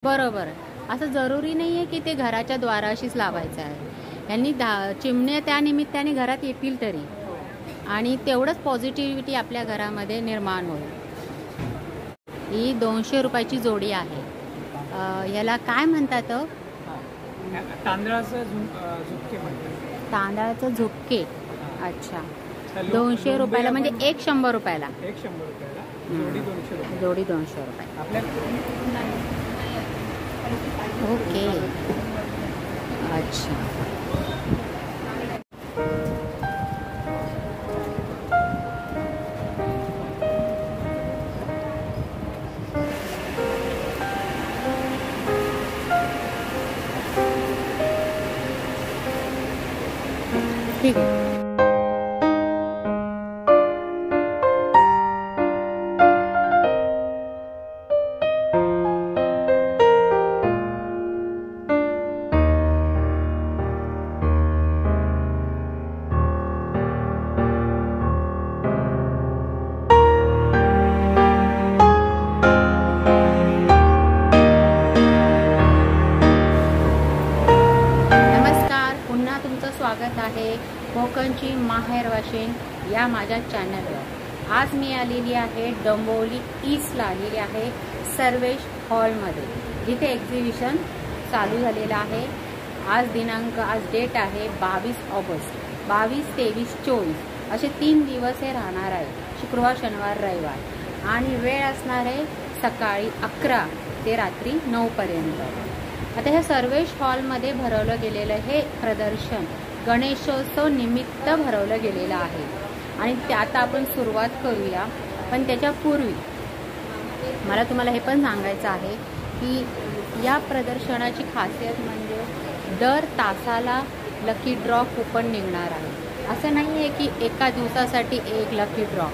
बरोबर. असं जरुरी नाहीये की ते घराच्या द्वाराशीच लावायचं आहे. यांनी चिमण्या त्या निमित्ताने घरात येतील तरी, आणि तेवढंच पॉझिटिव्हिटी आपल्या घरामध्ये निर्माण होईल. ही 200 रुपयाची जोडी आहे. याला काय म्हणतात? तांदळाचं झुपके म्हणतात. तांदळाचं झुपके. अच्छा. 200 रुपयाला म्हणजे एक 100 रुपयाला. एक 100 रुपयाला जोडी 200 रुपये. जोडी 200 रुपये. ओके. अच्छा. ठीक आहे. स्वागत आहे कोकणची माहेर वाशिन या माझ्या चॅनलवर. आज मी आलेली आहे डोंबिवली ईस्टला आलेली आहे सर्वेश हॉलमध्ये, जिथे एक्झिबिशन चालू झालेलं आहे. आज डेट आहे 22 ऑगस्ट. 22, 23, 24 असे 3 दिवस हे राहणार आहे, शुक्रवार, शनिवार, रविवार. आणि वेळ असणार आहे सकाळी 11 ते रात्री 9 पर्यंत. आता ह्या सर्वेश हॉलमध्ये भरवलं गेलेलं हे प्रदर्शन गणेशोत्सव निमित्त भरवलं गेलेलं आहे. आणि त्यात आपण सुरुवात करूया. पण त्याच्यापूर्वी मला तुम्हाला हे पण सांगायचं आहे की या प्रदर्शनाची खासियत म्हणजे दर तासाला लकी ड्रॉ कूपन निघणार आहे. असं नाही आहे की एका दिवसासाठी एक लकी ड्रॉ.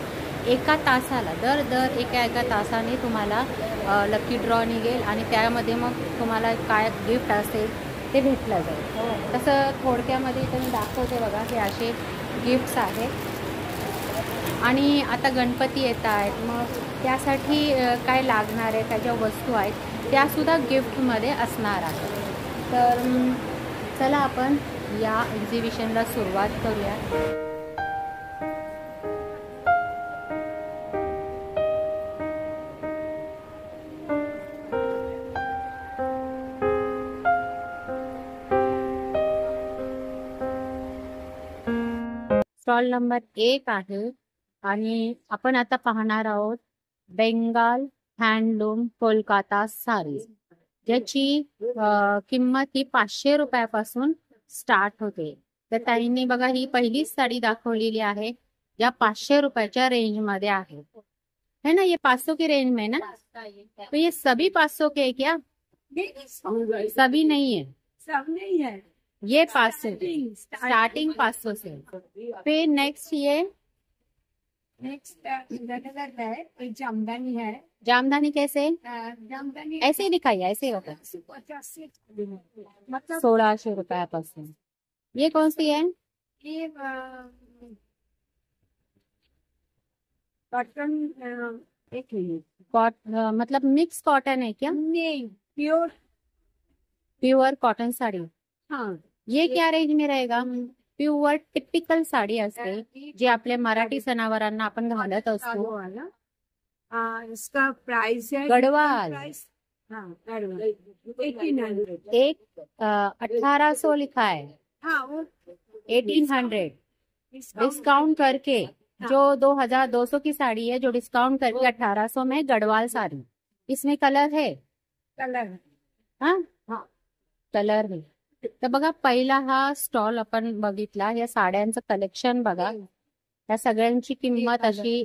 एका तासाला दर एका तासाने तुम्हाला लकी ड्रॉ निघेल आणि त्यामध्ये मग तुम्हाला काय गिफ्ट असेल ते भेटलं जाईल. तसं थोडक्यामध्ये तुम्ही दाखवते बघा, हे असे गिफ्ट्स आहेत. आणि आता गणपती येत आहेत, मग त्यासाठी काय लागणार आहे, काय ज्या वस्तू आहेत त्यासुद्धा गिफ्टमध्ये असणार आहेत. तर चला आपण या एक्झिबिशनला सुरुवात करूया. स्टॉल नंबर 1 आहे आणि आपण आता पाहणार आहोत बेंगाल हँडलूम कोलकाता साडी, ज्याची किंमत ही 500 रुपयापासून स्टार्ट होते. तर ताईंनी बघा ही पहिलीच साडी दाखवलेली आहे ज्या 500 रुपयाच्या रेंज मध्ये आहे. है ना, ये 500 की रेंज में ना. तो ये सभी 500 के है क्या? सभी नहीं है. सब नहीं है. ये 500 स्टार्टिंग 500 से. फिर नेक्स्ट ये नेक्स्ट है जामदानी है. जामदानी कैसे? जामदानी ऐसे ही दिखाइए, ऐसे ही होता. 50 से मतलब 1600 रुपयापासून. ये कौन सी है? ये कॉटन. एक मिनट. मतलब मिक्स कॉटन है क्या? नहीं, प्योर प्युअर कॉटन साड़ी. हाँ. ये क्या रेंज में रहेगा? प्युअर टिपिकल साडी असते जी आपल्या मराठी सणावारांना आपण घालत असतो. इसका प्राइस है गढ़वाल. हाँ, गढ़वाल 1800. एक 1800 लिखा है. हाँ, वो 1800 डिस्काउंट करके. जो 2200 की साड़ी है, जो डिस्काउंट करके 1800 में गढ़वाल साड़ी. इसमें कलर है. कलर. हाँ हाँ, कलर है. तर बघा, पहिला हा स्टॉल आपण बघितला. या साड्यांचं कलेक्शन बघा. या सगळ्यांची किंमत अशी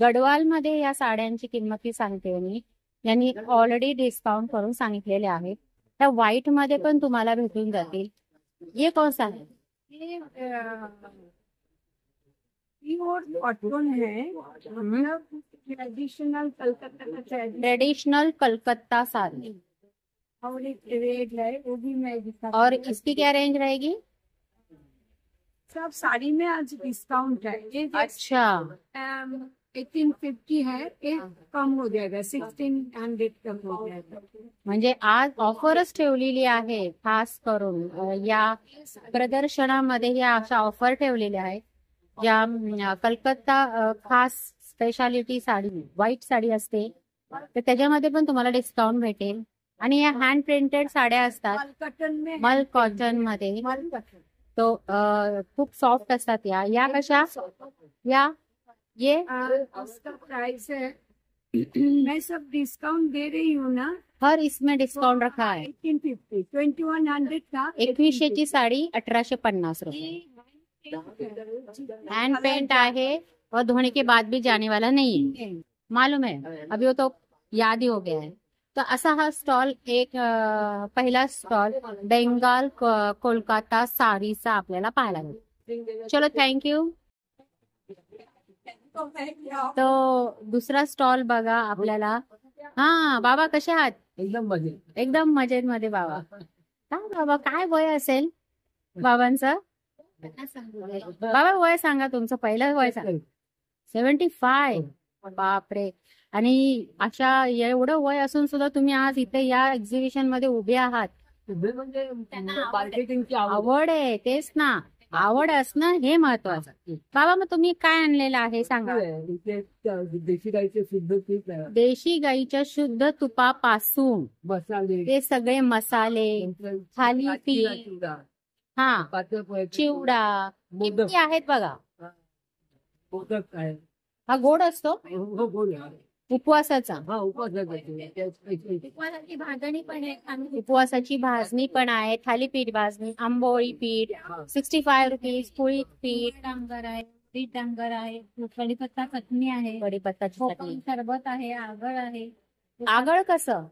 गडवाल मध्ये या साड्यांची किंमत सांगते मी. यांनी ऑलरेडी डिस्काउंट करून सांगितलेले आहे. त्या व्हाईट मध्ये पण तुम्हाला भेटून जातील. ये कौन सा है? ये कॉटन है. ट्रेडिशनल कलकत्ता साड़ी. और एक रेड है, वो भी मैं दिखा. और इसकी क्या रेंज रहेगी? सब साड़ी में आज डिस्काउंट है. ये अच्छा. 1850 है, एक कम हो जाएगा, 1600 कम हो जाएगा. म्हणजे आज ऑफरच ठेवलेली आहे खास करून या प्रदर्शनामध्ये या अशा ऑफर ठेवलेल्या आहेत ज्या कलकत्ता खास स्पेशालिटी साडी व्हाईट साडी असते तर त्याच्यामध्ये पण तुम्हाला डिस्काउंट भेटेल. आणि या हँड प्रिंटेड साड्या असतात कॉटन में, मल कॉटन मध्ये, मल कॉटन. तो खूप सॉफ्ट असतात. या कशा या ये उसका प्राइस है, मैं सब डिस्काउंट दे रही हूँ ना. हर इसमें डिस्काउंट रखा है. 1850, 2100 था. 2100ची साडी 1850 रुपये. हैंड पेंट आहे और धोने के बाद भी जाने वाला नहीं है, मालूम है. अभी वो तो याद ही हो गया है. तो असा हा स्टॉल एक पहिला स्टॉल बेंगाल कोलकाता साडीचा आपल्याला पाहायला मिळतो. चलो थँक्यू. तो दुसरा स्टॉल बघा आपल्याला. हा बाबा कसे आहात? एकदम मजेत. एकदम मजेत मध्ये बाबा. काय बाबा काय वय असेल बाबांचं? बाबा वय सांगा तुमचं, पहिलं वय सांगा. 75. बापरे. आणि अशा एवढं वय असून सुद्धा तुम्ही आज इथे या एक्झिबिशन मध्ये उभे आहात. म्हणजे मार्केटिंगची आवड आहे, तेच ना, आवड असणं हे महत्वाचं. बाबा मग तुम्ही काय आणलेलं आहे सांगा. देशी गाईचे शुद्ध तूप आहे. देशी गाईच्या शुद्ध तुपापासून मसाले, ते सगळे मसाले, थालीपीठ, हा चिवडा किती आहेत बघा. मोदक आहे. हा गोड असतो हो, गोड आहे. उपवासाचा. हा, उपवासाची उपवासाची भाजणी पण आहे. उपवासाची भाजणी पण आहे, थालीपीठ भाजणी, आंबोळी पीठ 65 रुपीज, पोळी पीठ, डांगर आहे, पीठ डांगर आहे, कढीपत्ता चटणी आहे, कढीपत्ताची चटणी, सरबत आहे, आगळ आहे. आगळ कसं?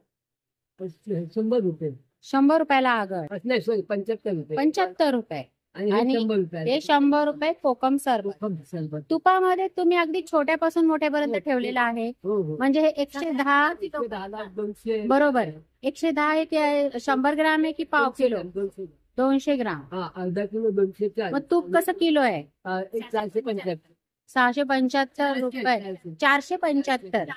100 रुपये. 100 रुपयाला आगळ. नाही सॉरी, 75 रुपये. 75 रुपये. आणि आणि 100 रुपये. हे 100 रुपये कोकम सरबत. तुपामध्ये तुम्ही अगदी छोट्यापासून मोठ्यापर्यंत ठेवलेलं आहे. हो, हो. म्हणजे हे 110 200 बरोबर. 110 आहे ते 100 ग्राम आहे की पाव किलो? 200 ग्राम. हा, अर्धा किलो 200. मग तूप कसं किलो आहे? 475. 675 रुपये. 475.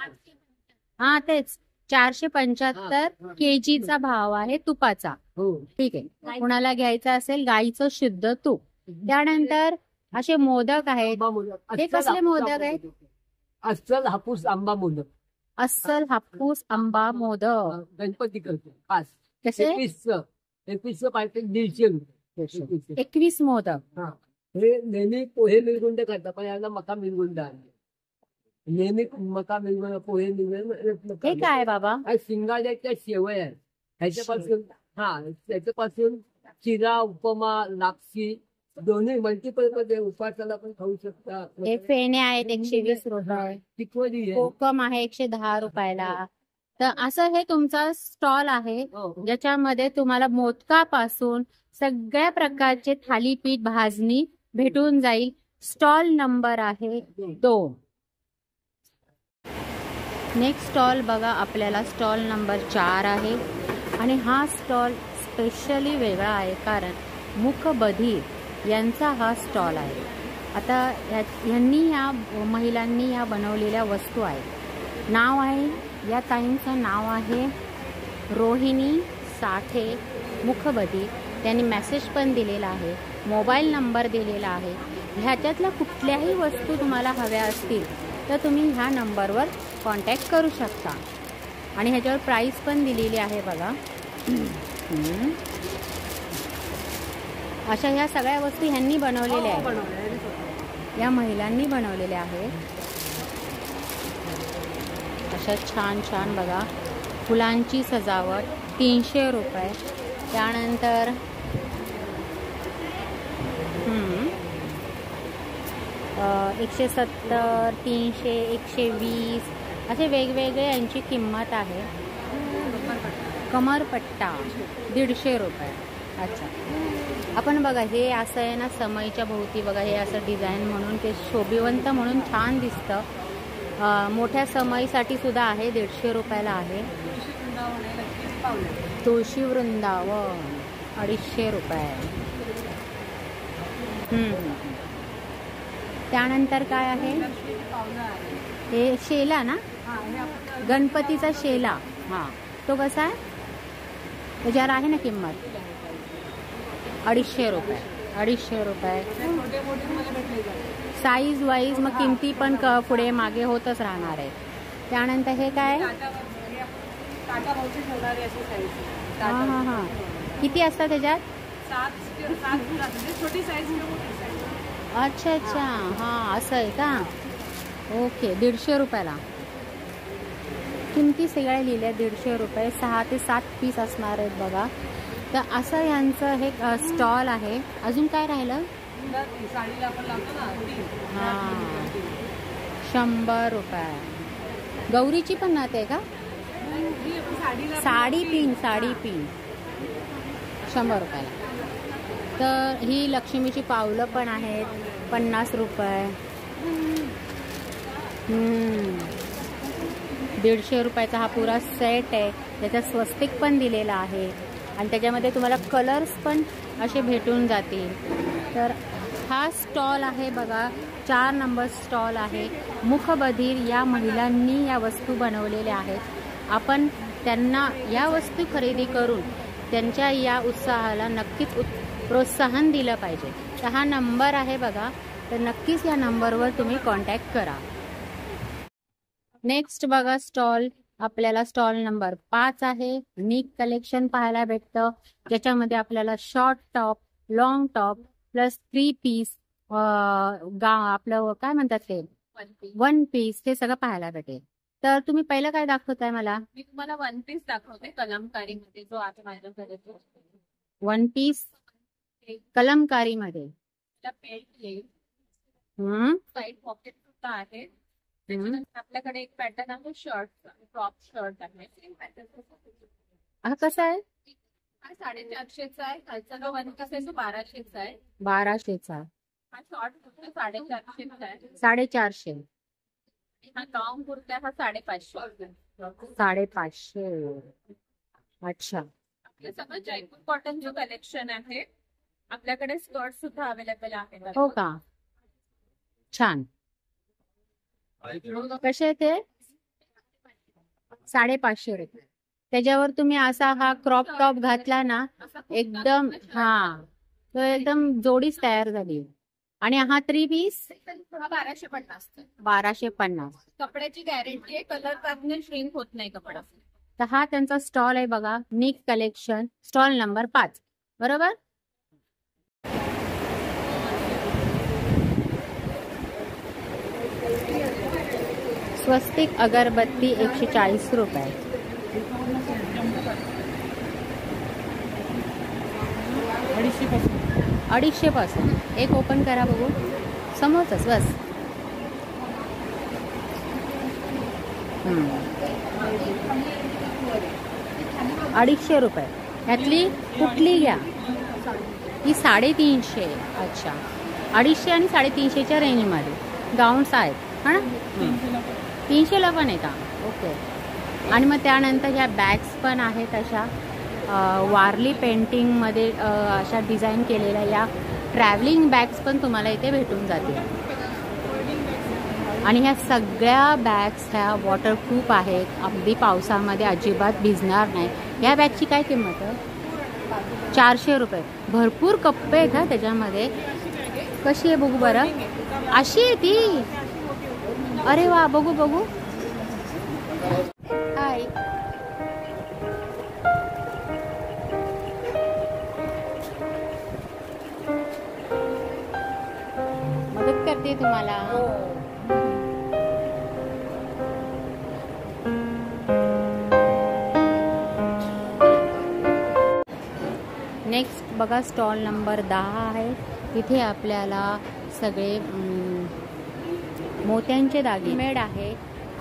हा तेच 475 केजीचा भाव आहे तुपाचा. हो, ठीक आहे. कुणाला घ्यायचं असेल गाईचं शुद्ध तूप. त्यानंतर असे मोदक आहेत. हे कसले मोदक आहेत? अस्सल हापूस आंबा मोदक. अस्सल हापूस आंबा मोदक गणपती करतो खास. कसे? 21 पाकिट 150 रुपये. 21 मोदक. हा, हे नेहमी पोहे मिरगुंड करतात, पण याला मका मिरगुंड आहे. नेहमी मका मिरगुंड, पोहे मिरगुंड. हे काय बाबा? शिंगाड्याच्या शेवया आहेत ह्याच्यापासून. हा, त्याच्यापासून चिरा, उपमा, लापशी दोन्ही मल्टीपर्पज उपासाला पण खाऊ शकता. हे फेणे आहेत 120 रुपये. चिकवडी आहे. कोकम आहे 110 रुपयाला. तर असं हे तुमचा स्टॉल आहे ज्याच्यामध्ये तुम्हाला मोदकापासून सगळ्या प्रकारचे थालीपीठ भाजणी भेटून जाईल. स्टॉल नंबर आहे 2. नेक्स्ट स्टॉल बघा आपल्याला स्टॉल नंबर 4 आहे. आणि हा स्टॉल स्पेशली वेगळा आहे कारण मूकबधीर यांचा हा स्टॉल आहे. आता यांनी या महिलांनी या बनवलेल्या वस्तू आहेत. नाव आहे या ताईंचं नाव आहे रोहिणी साठे मूकबधीर. त्यांनी मेसेज पण दिलेला आहे, मोबाईल नंबर दिलेला आहे. ह्याच्यातल्या कुठल्याही वस्तू तुम्हाला हव्या असतील तर तुम्ही ह्या नंबरवर कॉन्टॅक्ट करू शकता. आणि ह्याच्यावर प्राइस पण दिलेली आहे बघा. अशा ह्या सगळ्या वस्तू ह्यांनी बनवलेल्या आहेत, या महिलांनी बनवलेल्या आहेत. अशा छान छान बघा फुलांची सजावट 300 रुपये. त्यानंतर 170, 300, 120 असे वेगवेगळे यांची किंमत आहे. कमरपट्टा 150 रुपये. अच्छा, आपण बघा हे असं आहे ना समईच्या भोवती बघा हे असं डिझाईन म्हणून ते शोभिवंत म्हणून छान दिसतं. मोठ्या समईसाठी सुद्धा आहे 150 रुपयाला आहे. तुळशी वृंदावन 250 रुपये. त्यानंतर काय आहे? हे शेला ना, गणपतीचा शेला. हा, तो कसा आहे? त्याच्यावर आहे ना किंमत 250 रुपये. 250 रुपये. साईज वाईज मग किमती पण पुढे मागे होतच राहणार आहे. त्यानंतर हे काय? हां हां हां. किती असतात त्याच्यात? 7 छोटी साईज. अच्छा अच्छा, हां असं आहे का? ओके. 150 रुपयाला. किमती सगळ्या लिहिल्या 150 रुपये. 6 ते 7 पीस असणार आहेत बघा. तर असं यांचं हे स्टॉल आहे. अजून काय राहिलं? हां, 100 रुपये. गौरीची पण नाते आहे का? साडी पिन 100 रुपयाला. तर ही लक्ष्मीची पावलं पण आहेत 50 रुपये. 150 रुपयाचा हा पुरा सेट आहे. त्याच्यात स्वस्तिक पण दिलेला आहे आणि त्याच्यामध्ये तुम्हाला कलर्स पण असे भेटून जातील. तर हा स्टॉल आहे बघा, 4 नंबर स्टॉल आहे. मुखबधीर या महिलांनी या वस्तू बनवलेल्या आहेत. आपण त्यांना या वस्तू खरेदी करून त्यांच्या या उत्साहाला नक्कीच प्रोत्साहन दिलं पाहिजे. तर हा नंबर आहे बघा, तर नक्कीच या नंबरवर तुम्ही कॉन्टॅक्ट करा. नेक्स्ट बघा स्टॉल, आपल्याला स्टॉल नंबर 5 आहे. निक कलेक्शन पाहायला भेटतं, ज्याच्यामध्ये आपल्याला short top, long top plus 3 piece, आपलं काय म्हणतात ते 1 पीस, हे सगळं पाहायला भेटेल. तर तुम्ही पहिलं काय दाखवताय मला? मी तुम्हाला 1 पीस दाखवते कलमकारी मध्ये, जो आता माझ्याकडे 1 पीस कलमकारी मध्ये. साईड पॉकेट सुद्धा आहे. त्याच्यानंतर आपल्याकडे एक पॅटर्न आहे शर्ट, टॉप शर्ट आहे. Same pattern. हा कसा आहे? हा 450चा आहे. खालचा जो 1 पीस आहे तो 1200चा आहे. 1200चा. हा शॉर्ट कुर्ता 450चा आहे. 450. हा लॉंग कुर्ता हा 550. 550. अच्छा. आपलं सगळं जयपूर कॉटनचं कलेक्शन आहे. आपल्याकडे स्कर्ट सुद्धा अवेलेबल आहे. हो का? छान. कसे आहे ते? 550 रुपये. त्याच्यावर तुम्ही असा हा क्रॉप टॉप घातला ना, एकदम तो एकदम जोडीच तयार झाली. आणि हा 3 पीस 1250. 1250. कपड्याची गॅरंटी आहे, कलर त्यातून श्रिंक होत नाही कपडा. तर हा त्यांचा स्टॉल आहे बघा, निक कलेक्शन, स्टॉल नंबर 5 बरोबर. स्वस्तिक अगरबत्ती 140 रुपये. 250 पासून. एक ओपन करा बघू, समोरच बस. 250 रुपये. यातली कुठली घ्या? ही 350. अच्छा, 250 आणि 350च्या रेंजमध्ये गाऊन्स आहेत हा ना. 300ला पण आहे का? ओके. आणि मग त्यानंतर ह्या बॅग्स पण आहेत अशा वारली पेंटिंगमध्ये अशा डिझाईन केलेल्या या ट्रॅव्हलिंग बॅग्स पण तुम्हाला इथे भेटून जातील. आणि ह्या सगळ्या बॅग्स ह्या वॉटरप्रूफ आहेत, अगदी पावसामध्ये अजिबात भिजणार नाही. ह्या बॅगची काय किंमत आहे? 400 रुपये. भरपूर कप्पे आहेत हा त्याच्यामध्ये. कशी आहे बघू बरं? अशी आहे ती. अरे वा, बघू बघू. हाय. मदत करते तुम्हाला. नेक्स्ट बघा स्टॉल नंबर 10 आहे. तिथे आपल्याला सगळे मोत्यांचे दागिने मेड आहे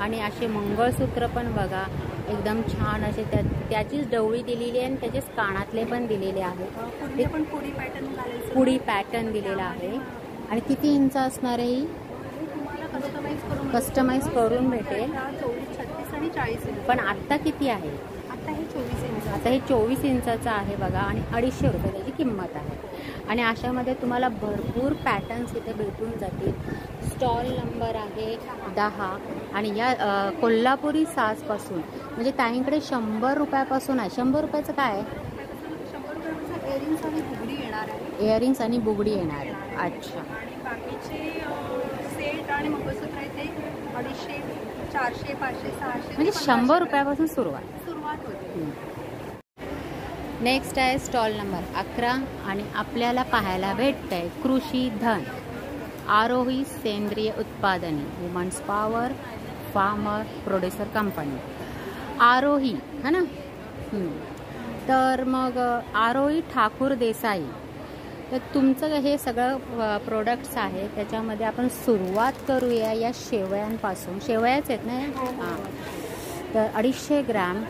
आणि असे मंगळसूत्र पण बघा एकदम छान असे त्याचीच डवळी दिलेली आहे आणि त्याचेच कानातले पण दिलेले आहेत. पुडी पॅटर्न दिलेला आहे. आणि किती इंच असणार आहे ही? कस्टमाइज करून भेटेल. 36 आणि 40 इंच. पण आत्ता किती आहे? आता हे 24 इंच. आता हे 24 इंचाचं आहे बघा आणि 250 रुपये त्याची किंमत आहे. आणि अशामध्ये तुम्हाला भरपूर पॅटर्न्स इथे भेटून जातील. स्टॉल नंबर आहे 10 आणि या कोल्हापुरी साजपासून म्हणजे ताईंकडे 100 रुपयापासून आहे. 100 रुपयाचं काय आहे? 100 रुपयाचा इयरिंग्स आणि बुगडी येणार आहे. इयरिंग्स आणि बुगडी येणार आहे. अच्छा. आणि बाकीचे सेट आणि मंगळसूत्र आहे ते 250, 400, 500, 600 म्हणजे 100 रुपयापासून सुरुवात होते. नेक्स्ट आहे स्टॉल नंबर 11 आणि आपल्याला पाहायला भेटत आहे कृषी धन, आरोही सेंद्रिय उत्पादने, women's power, farmer producer company. Aarohi है ना. तर मग आरोही ठाकूर देसाई. तर तुमचं हे सगळं प्रोडक्ट्स आहे त्याच्यामध्ये आपण सुरुवात करूया या शेवयांपासून. शेवयाच आहेत ना. हां. तर 250 ग्रॅम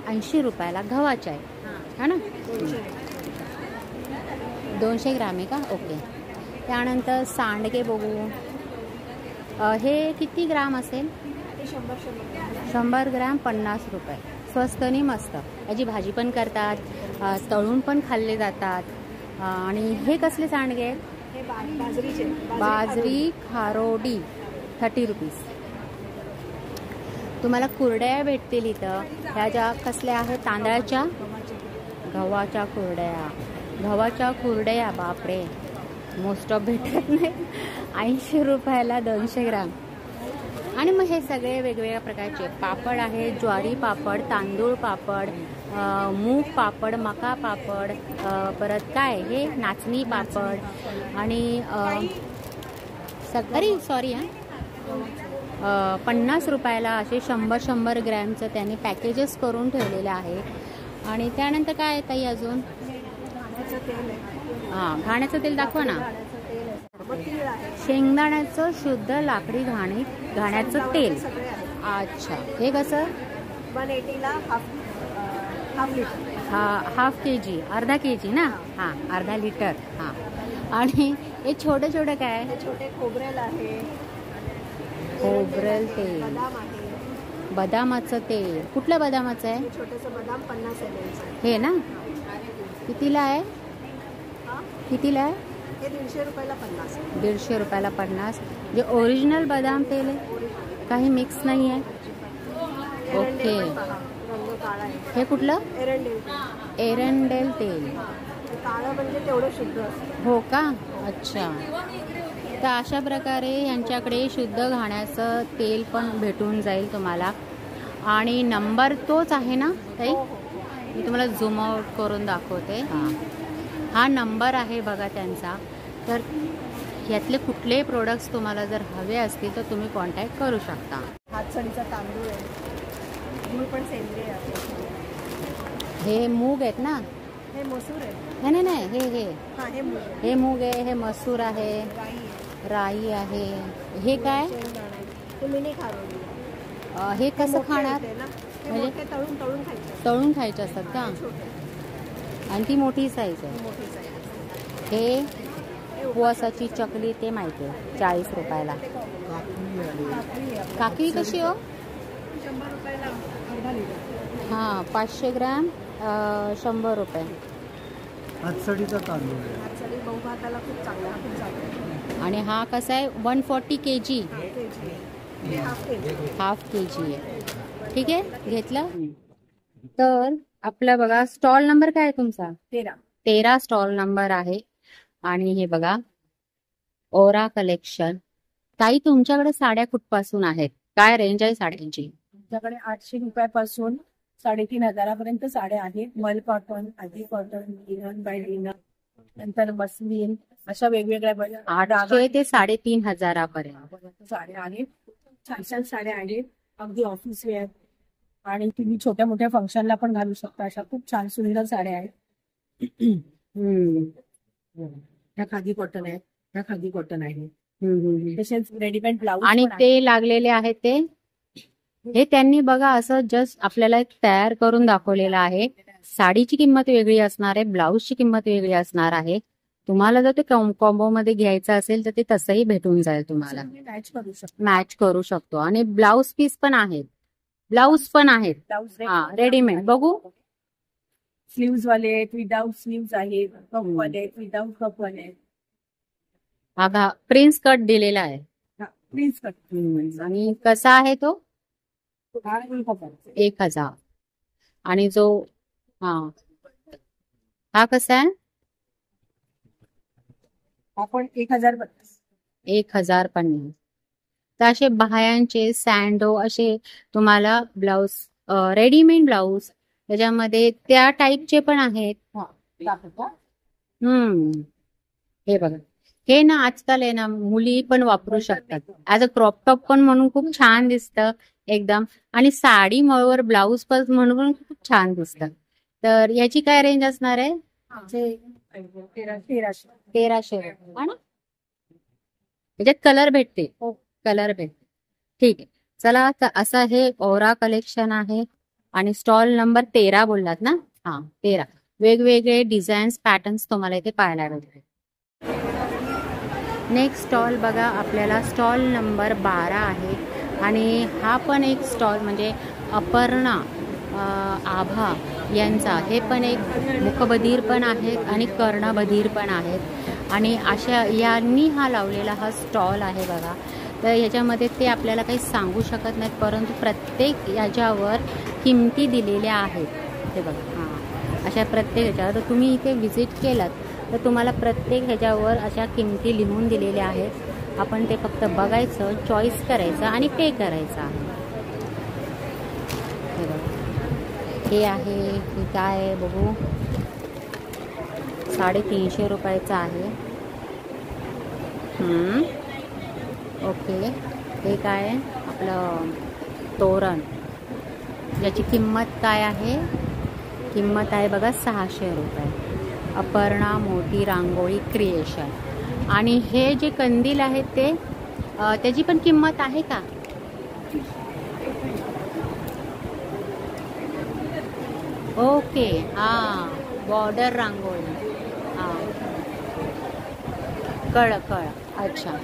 80 रुपयाला गव्हाच्या आहे है ना. 200 ग्रॅम आहे का. ओके. त्यानंतर सांडगे बघू. हे किती ग्राम असेल? 100 ग्रॅम 50 रुपये. स्वस्त आणि मस्त. याची भाजी पण करतात, तळून पण खाल्ले जातात. आणि हे कसले सांडगे आहेत? बाजरी खारोडी 30 रुपीज. तुम्हाला कुरड्या भेटतील इथं. ह्या ज्या कसल्या आहेत? तांदळाच्या, गव्हाच्या कुरड्या. गव्हाच्या कुरड्या बापरे मोस्ट ऑफ भेटत नाही. 80 रुपयाला 200 ग्राम. आणि मग हे सगळे वेगवेगळ्या प्रकारचे पापड आहेत. ज्वारी पापड, तांदूळ पापड, मूग पापड, मका पापड, परत काय हे नाचणी पापड आणि अरे सॉरी 50 रुपयाला असे 100 ग्रॅमचं त्यांनी पॅकेजेस करून ठेवलेले आहे. आणि त्यानंतर काय आहे ताई अजून? हां, घाण्याचं तेल दाखवा ना. शेंगदाण्याचं शुद्ध लाकडी घाण्याचं तेल. अच्छा. हे कसं? 180ला हाफ केजी, अर्धा केजी ना. हां, अर्धा लिटर. हां. आणि हे छोटे छोटे काय? छोटे खोबरेल आहे, खोबरेल तेल, बदाम आहे. बदामाचं तेल. कुठल्या बदामाचं आहे? छोटंसं बदाम 50 ml. हे ना. कितीला आहे? कितीला आहे? हे 150 रुपयाला 50. 150 रुपयाला 50. जे ओरिजिनल बदाम तेल आहे, काही मिक्स नाही आहे. ओके. रंग काळा आहे. हे कुठलं? एरंडेल. एरंडेल तेल. काळं म्हणजे तेवढं शुद्ध असतं. हो का. अच्छा. तर अशा प्रकारे यांच्याकडे शुद्ध घाण्याचं तेल पण भेटून जाईल तुम्हाला. आणि नंबर तोच आहे ना ताई? मी तुम्हाला झूम आउट करून दाखवते. हा नंबर आहे बघा त्यांचा. तर यातले कुठलेही प्रोडक्ट्स तुम्हाला जर हवे असतील तर तुम्ही कॉन्टॅक्ट करू शकता. हातसडीचा तांदूळ आहे. मूग पण सेंद्रिय आहे. हे मूग आहेत ना? हे मसूर आहे. नाही नाही हे हे हां, हे मूग आहे. हे मूग आहे. हे मसूर आहे. राई आहे. राई आहे. हे काय? शेंगदाणा आहे. हे मिनी खारोडी आहे. हे कसं खाणार? हे म्हणजे मोठे तळून तळून खायचे. तळून खायचे असतात का? आणि ती मोठी साईज आहे. मोठी साईज. हे उपवासाची चकली ते माहिती आहे 40 रुपयाला. काकडी कशी हो? 100 रुपयाला अर्धा लिटर. हां, 500 ग्रॅम 100 रुपये. हातसडीचा तांदूळ आहे. हातसडी बहुभाताला खूप चांगला आहे. खूप चांगला आणि हा कसा आहे? 140 kg. हे हाफ केजी. हाफ केजी आहे. ठीक आहे, घेतलं. तर आपला बघा स्टॉल नंबर काय आहे तुमचा? 13 स्टॉल नंबर आहे. आणि हे बघा ओरा कलेक्शन. ताई तुमच्याकडे साड्या कुठपासून आहेत? काय रेंज आहे साड्यांची? आमच्याकडे 800 रुपयापासून 3,500 पर्यंत साड्या आहेत. मल कॉटन, आधी कॉटन, लिनन बाय लिनन, नंतर मस्लिन, अशा वेगवेगळ्या 800 ते 3,500 पर्यंत साड्या आहेत. छान छान साड्या आहेत. अगदी ऑफिस वेअर आणि तुम्ही छोट्या मोठ्या फंक्शनला पण घालू शकता. अशा खूप छान सुंदर साड्या आहेत. ह्या खादी कॉटन आहे. ह्या खादी कॉटन आहे. तसेच रेडीमेड ब्लाऊज आणि ते लागलेले आहेत ते हे त्यांनी बघा असं जस्ट आपल्याला तयार करून दाखवलेलं आहे. साडीची किंमत वेगळी असणार आहे, ब्लाऊजची किंमत वेगळी असणार आहे. तुम्हाला जर ते कॉम्बो मध्ये घ्यायचं असेल तर ते तसंही भेटून जाईल तुम्हाला. मॅच करू शकतो. आणि ब्लाऊज पीस पण आहेत. ब्लाऊज पण आहेत. हा रेडीमेड. बघू स्लीव्स वाले आहेत, विदाऊट स्लीव्स आहेत, कप वाले आहेत, विदाऊट कप वाले आहेत. बघा प्रिन्स कट दिलेला आहे. Please cut. आणि कसा आहे तो? 1000. आणि जो हा कसा आहे? आपण 1050. 1050. तर असे बाह्यांचे सँडो असे तुम्हाला ब्लाउज, रेडीमेड ब्लाउज त्याच्यामध्ये त्या टाईपचे पण आहेत. हे बघा, हे ना आजकाल आहे ना मुली पण वापरू शकतात. ऍज अ क्रॉप टॉप पण म्हणून खूप छान दिसतं एकदम. आणि साडी वर ब्लाउज पण म्हणून खूप छान दिसतं. तर याची काय रेंज असणार आहे? 1300 हा ना. त्याच्यात कलर भेटते. कलर भेटते. ठीक आहे, चला. तर असं हे ओरा कलेक्शन आहे. आणि स्टॉल नंबर 13 बोललात ना? 13. वेगवेगळे डिझाईन्स, पॅटर्न्स तुम्हाला इथे पाहायला भेटते. नेक्स्ट स्टॉल बघा, आपल्याला स्टॉल नंबर 12 आहे. आणि हा पण एक स्टॉल म्हणजे अपर्णा आभा यांचा. हे पण एक मुखबधीर पण आहेत आणि कर्णबधीर पण आहेत. आणि अशा यांनी हा लावलेला हा स्टॉल आहे बघा. तर याच्यामध्ये ते आपल्याला काही सांगू शकत नाहीत, परंतु प्रत्येक याच्यावर किमती दिलेल्या आहेत. ते बघा, अशा प्रत्येक ह्याच्यावर तर तुम्ही इथे व्हिजिट केलात तर तुम्हाला प्रत्येक ह्याच्यावर अशा किमती लिहून दिलेल्या आहेत. आपण ते फक्त बघायचं, चॉईस करायचं आणि पे करायचं आहे. हे बघा, हे आहे, हे काय आहे बघू. 350 रुपयाचं आहे. ओके. हे काय आहे? आपलं तोरण. याची किंमत काय आहे? किंमत आहे बघा 600 रुपये. अपर्णा मोती रांगोळी क्रिएशन. आणि हे जे कंदील आहेत ते त्याची पण किंमत आहे का? ओके. बॉर्डर रांगोळी. कळ. अच्छा.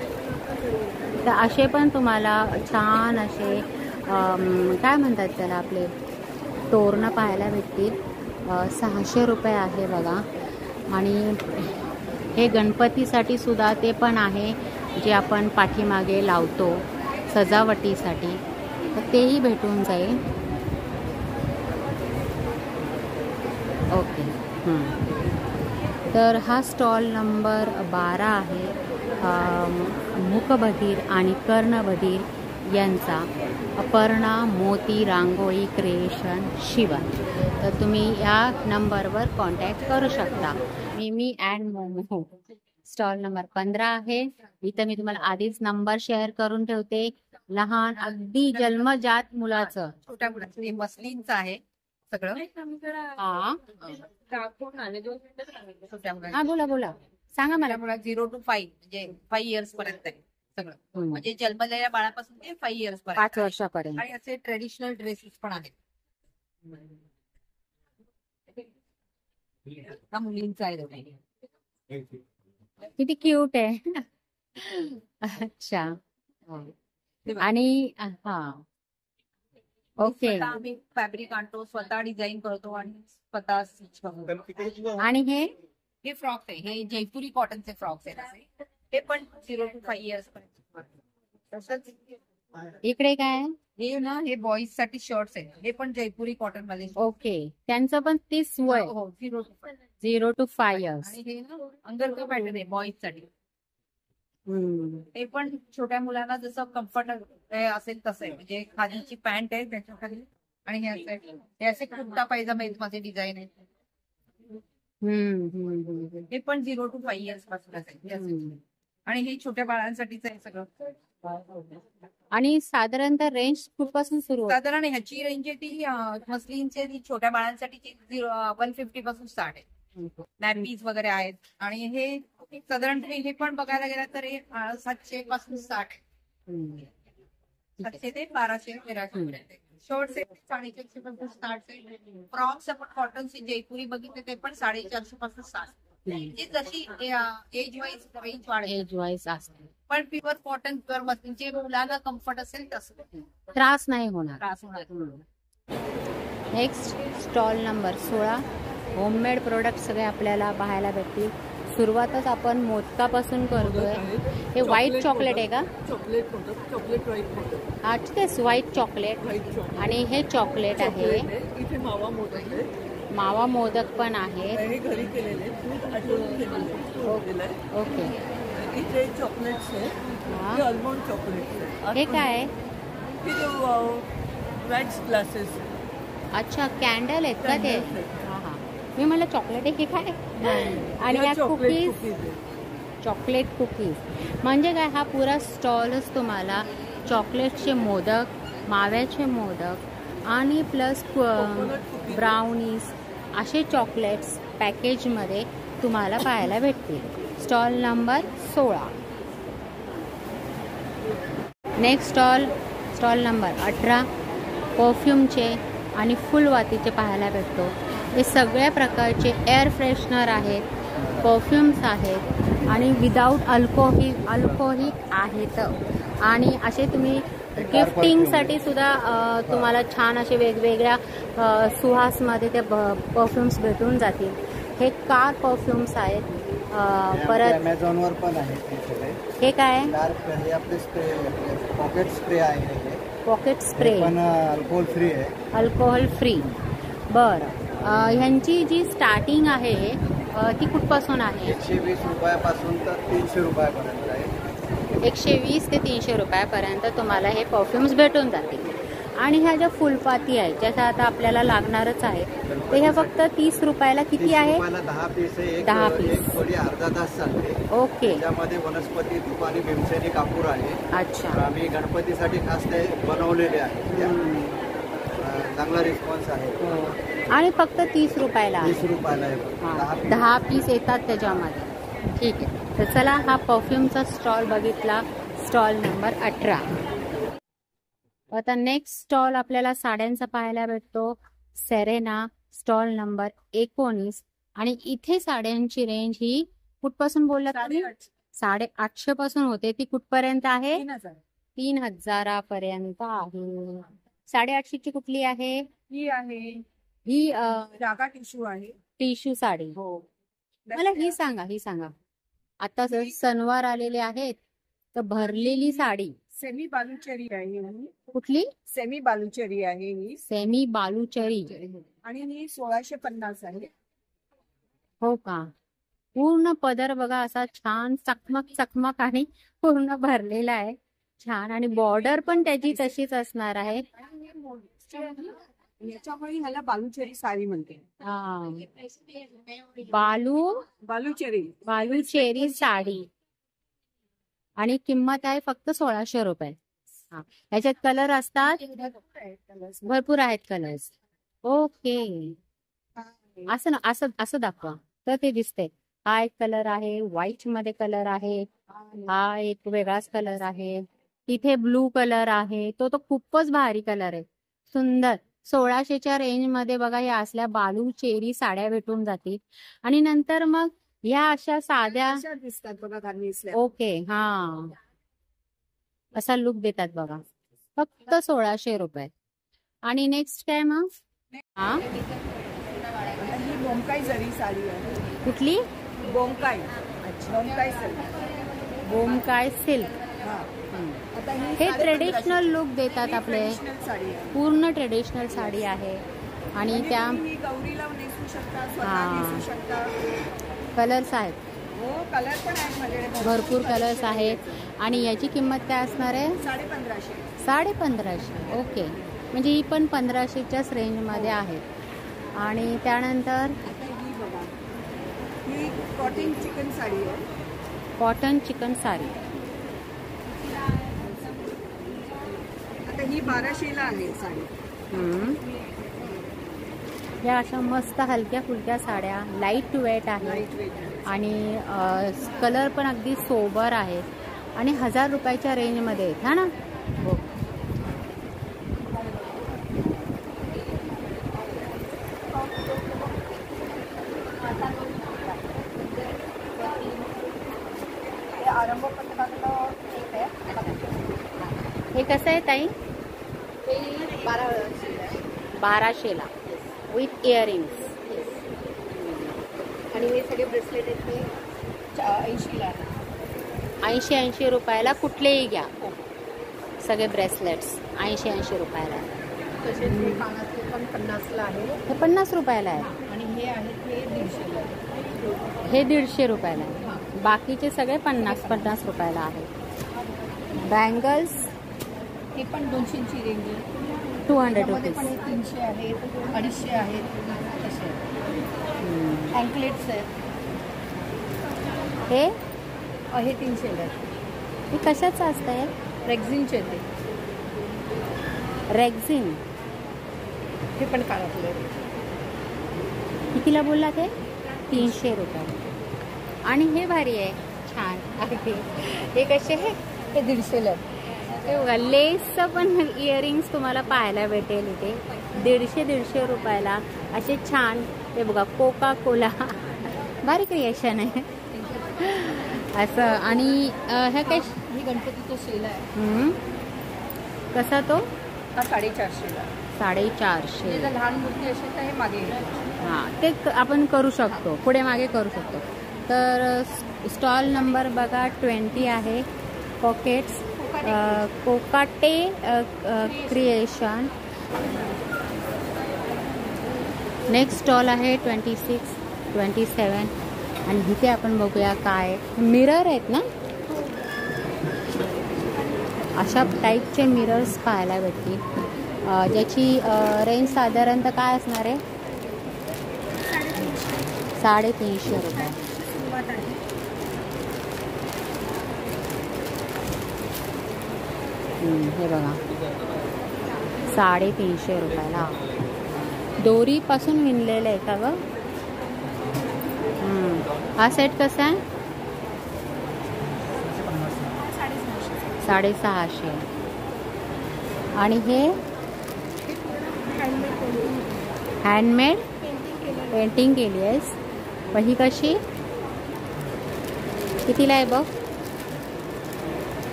तर असे पण तुम्हाला छान असे काय म्हणतात त्याला, आपले तोरणं पाहायला भेटतील. 600 रुपये आहे बघा. आणि हे गणपतीसाठी सुद्धा ते पण आहे, जे आपण पाठीमागे लावतो सजावटीसाठी, तर तेही भेटून जाईल. ओके. तर हा स्टॉल नंबर 12 आहे. मुखबधीर आणि कर्णबधीर यांचा. अपर्णा मोती रांगोळी क्रिएशन शिवण. तर तुम्ही या नंबरवर कॉन्टॅक्ट करू शकता. मिमी अँड मोमो. स्टॉल नंबर 15 आहे. इथं मी तुम्हाला आधीच नंबर शेअर करून ठेवते. लहान अगदी जन्मजात मुलाचं, छोट्या मुलाचं मसलींचं आहे सगळं. बोला सांगा मला. 0 to 5 म्हणजे 5 इयर्स पर्यंत आहे सगळं. म्हणजे जन्मलेल्या बाळापासून ते 5 इयर्स पर्यंत, 5 वर्षापर्यंत. आणि असे ट्रेडिशनल ड्रेसेस पण आहेत. हा मुलींचा आहे. किती क्यूट आहे. अच्छा. आणि ओके. आम्ही फॅब्रिक आणतो, स्वतः डिझाईन करतो आणि स्वतः स्टिच करतो. आणि हे फ्रॉक्स आहे. हे जयपुरी कॉटनचे फ्रॉक्स आहेत. ते पण 0 to 5 इयर्स पर्यंत. तसंच इकडे काय? हे ना, हे बॉईज साठी शर्ट्स आहेत. हे पण जयपुरी कॉटन मध्ये. ओके. त्यांचं पण 30 वय. 0 to 5 इयर्स. आणि हे ना अंगरखा पॅटर्न आहे बॉईज साठी. ते पण छोट्या मुलांना जसं कम्फर्ट असेल तसं आहे. म्हणजे खालीची पॅन्ट आहे त्याच्या खाली, आणि हे असे कुर्ता पायजामे माझे डिझाईन आहेत. हे पण 0 to 5 इयर्स पासून असेल. आणि हे छोट्या बाळांसाठीच आहे सगळं. आणि साधारणतः रेंज कुठपासून सुरू होते? साधारण ह्याची रेंज आहे ती मसलीनची छोट्या बाळांसाठी 150 पासून स्टार्ट आहे. नॅपीज वगैरे आहेत. आणि हे साधारण हे पण बघायला गेलं तर 700 पासून स्टार्ट आहे. 700 ते 1200-1300 पर्यंत. शॉर्ट्स 450 पासून स्टार्ट आहे. फ्रॉक्स आपण कॉटनचे जयपुरी बघितले ते पण 450 पासून स्टार्ट. म्हणजे जशी एज वाईज रेंज वाढेल. एज वाईज असते. पण प्युअर कॉटन प्युअर मसलीनचे मुलांना कम्फर्ट असेल तसं त्रास नाही होणार. त्रास होणार. Next stall number 16. Homemade product सगळे आपल्याला पाहायला भेटतील. सुरुवातच आपण मोदकापासून करतोय. हे व्हाईट चॉकलेट आहे का? Chocolate white. अच्छा, तेच व्हाईट चॉकलेट. आणि हे चॉकलेट आहे. इथे मावा मोदक आहे. मावा मोदक पण आहे. हे घरी केलेले दूध आटवून केलेले. ओके. इथे चॉकलेट्स आहे. हे आल्मंड चॉकलेट आहे. हे काय आहे? हे वॅक्स ग्लासेस. अच्छा, कॅन्डल आहेत का ते? हां हां, मी म्हणलं चॉकलेट आहे. हे काय? आणि या कुकीज, चॉकलेट कुकीज म्हणजे काय? हा पुरा स्टॉलच तुम्हाला चॉकलेटचे मोदक, माव्याचे मोदक आणि प्लस ब्राउनीज असे चॉकलेट्स पॅकेजमध्ये तुम्हाला पाहायला भेटतील. Stall number 16. Next stall number 18 परफ्यूमचे आणि फुलवातीचे पाहायला भेटतो. हे सगळ्या प्रकारचे एअर फ्रेशनर आहेत, परफ्यूम्स आहेत आणि विदाऊट अल्कोहोलिक आहेत. आणि असे तुम्ही गिफ्टिंगसाठी सुद्धा तुम्हाला छान असे वेगवेगळ्या सुहासमध्ये ते परफ्यूम्स भेटून जातील. हे कार परफ्यूम्स आहेत. परत अमेझॉनवर पण आहे. हे काय आहे? हे आपले स्प्रे, पॉकेट स्प्रे आहे. पॉकेट स्प्रे पण अल्कोहोल फ्री आहे. Alcohol free. बरं, ह्यांची जी स्टार्टिंग आहे ती कुठपासून आहे? 120 रुपयापासून तर 300 रुपयापर्यंत आहे. 120 ते 300 रुपयापर्यंत तुम्हाला हे परफ्यूम्स भेटून जातील. आणि ह्या ज्या फुलपाती आहेत ज्याच्या आता आपल्याला लागणारच आहे, तर ह्या फक्त 30 रुपयाला किती आहे? 10 पीस आहे. 10 पीस. एक थोडी अर्धा तास चालते. ओके. त्यामध्ये वनस्पती, धूप आणि भीमसेनी कापूर आहे. अच्छा. आम्ही गणपतीसाठी खास ते बनवलेले आहे. चांगला रिस्पॉन्स आहे. आणि फक्त 30 रुपयाला 30 रुपयाला आहे. 10 पीस येतात त्याच्यामध्ये. ठीक आहे. तर चला, हा परफ्यूमचा स्टॉल बघितला, स्टॉल नंबर 18. आता नेक्स्ट स्टॉल आपल्याला साड्यांचा पाहायला भेटतो. Serena, stall number 19. आणि इथे साड्यांची रेंज ही कुठपासून बोलला? 850 पासून होते. ती कुठपर्यंत आहे? 3000 पर्यंत आहे. 850 ची कुठली आहे? ही आहे, ही रागा टिश्यू आहे. टिश्यू साडी. हो. मला ही सांगा. आता जर सणवार आलेले आहेत तर भरलेली साडी सेमी बालुचेरी आहे. कुठली? सेमी बालुचेरी आहे ही. सेमी बालुचरी. आणि ही 1650 आहे. हो का? पूर्ण पदर बघा असा छान चकमक आणि पूर्ण भरलेला आहे. छान. आणि बॉर्डर पण त्याची तशीच असणार आहे. याच्यामुळे ह्याला बालुचेरी साडी म्हणते. बालुचेरी साडी. आणि किंमत आहे फक्त 1600 रुपये. ह्याच्यात कलर असतात, भरपूर आहेत कलर्स. ओके. असं दाखवा तर ते दिसते. हा एक कलर आहे, व्हाईट मध्ये कलर आहे, हा एक वेगळाच कलर आहे, तिथे ब्लू कलर आहे. तो खूपच भारी कलर आहे, सुंदर. 1600च्या रेंज मध्ये बघा या असल्या बालुचेरी साड्या भेटून जातील. आणि नंतर मग ह्या अशा साध्या दिसतात बघा घालून. ओके. हा, असा लुक देतात बघा, फक्त 1600 रुपये. आणि नेक्स्ट काय मग? हा, ही बोमकाई जरी साडी आहे. कुठली? बोमकाई. बोमकाई सिल्क. आता हे ट्रेडिशनल लुक देतात आपले, पूर्ण ट्रेडिशनल साडी आहे. आणि त्या गौरीला नेसू शकता, स्वतः नेसू शकता. कलर्स आहेत. हो, कलर पण आहेत माझ्याकडे, भरपूर कलर्स आहेत. आणि याची किंमत काय असणार आहे? 1550. 1550. ओके. म्हणजे ही पण 1500च्याच रेंजमध्ये आहे. आणि त्यानंतर ही कॉटन चिकन साडी आहे. Cotton chicken sari. आता ही 1200ला आहे साडी. या अशा मस्त हलक्या फुलक्या साड्या, लाईट वेट आहे. आणि कलर पण अगदी सोबर आहे. आणि 1000 रुपयाच्या रेंजमध्ये आहेत. हा ना? हो. हे कसं आहे ताई? 1200 1200ला विथ इयरिंग्स. आणि हे सगळे ब्रेसलेट आहेत ते 80ला आहे. 80 रुपयाला कुठलेही घ्या. सगळे ब्रेसलेट्स 80 रुपयाला आहे. तसेच हे कानातले पण 50ला आहे. हे 50 रुपयाला आहे. आणि हे आहेत ते 150ला आहे. हे 150 रुपयाला आहे. बाकीचे सगळे 50 रुपयाला आहे. बँगल्स हे पण 200ची रेंज आहे. 200 त्यामध्ये रुपीज. पण हे 300 आहेत, 250 आहेत तसे. अँकलेट्स आहेत हे हे 300ला आहेत. हे कशाचं असतंय? रेक्झिनचे ते. रेक्झिन. हे पण कानातले आहेत. कितीला बोलला ते? 300 रुपये. आणि हे भारी आहे, छान आहे. हे कसे आहे? हे 150ला आहेत. हे बघा, लेसचं पण इयरिंग्स तुम्हाला पाहायला भेटेल इथे. 150 रुपयाला असे छान. हे बघा, कोका कोला. भारी क्रिएशन आहे असं. आणि ह्या काय? ही गणपतीचा शेल आहे. कसा तो? हा 450ला. 450. जर लहान मूर्ती असेल तर हे मागे. हां, ते आपण करू शकतो, पुढे मागे करू शकतो. तर स्टॉल नंबर बघा 20 आहे. Pockets Kokate creation. Next stall आहे 26, 27. आणि इथे आपण बघूया काय मिरर आहेत ना. अशा टाईपचे मिरर्स पाहायला भेटतील. ज्याची रेंज साधारणतः काय असणार आहे? 350 रुपये. हे बघा, 350 रुपयाला. दोरीपासून विणलेलं आहे का ग? हा सेट कसा आहे? 650. आणि हे हँडमेड पेंटिंग केली आहेस. पण ही कशी? कितीला आहे बघ?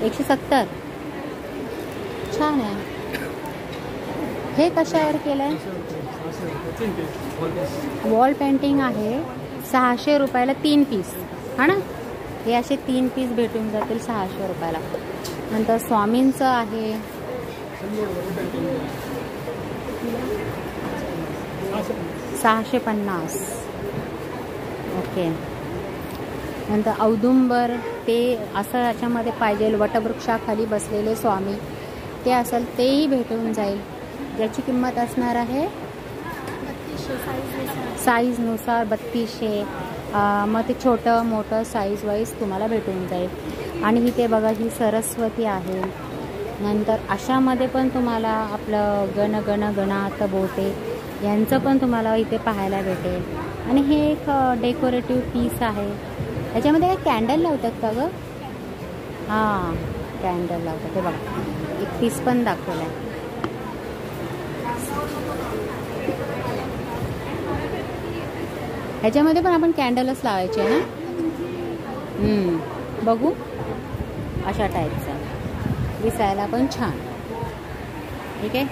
170. छान आहे. हे कशावर केलंय? वॉल पेंटिंग आहे. 600 रुपयाला 3 पीस. हा ना, हे असे 3 पीस भेटून जातील 600 रुपयाला. नंतर स्वामींचं आहे. 650. ओके. नंतर औदुंबर, ते असं याच्यामध्ये पाहिजे वटवृक्षाखाली बसलेले स्वामी, ते असेल तेही भेटून जाईल. ज्याची किंमत असणार आहे साईजनुसार 3200. मग ते छोटं मोठं साईज वाईज तुम्हाला भेटून जाईल. आणि इथे बघा, ही सरस्वती आहे. नंतर अशामध्ये पण तुम्हाला आपलं गण गण गणात बोटे यांचं पण तुम्हाला इथे पाहायला भेटेल. आणि हे एक डेकोरेटिव्ह पीस आहे. याच्यामध्ये काय कॅन्डल लावतात का गं? हां, कॅन्डल लावतात. ते बघा, एक पीस पण दाखवला आहे. ह्याच्यामध्ये पण आपण कॅन्डलच लावायचे ना. बघू, अशा टाईपचा दिसायला पण छान. ठीक आहे.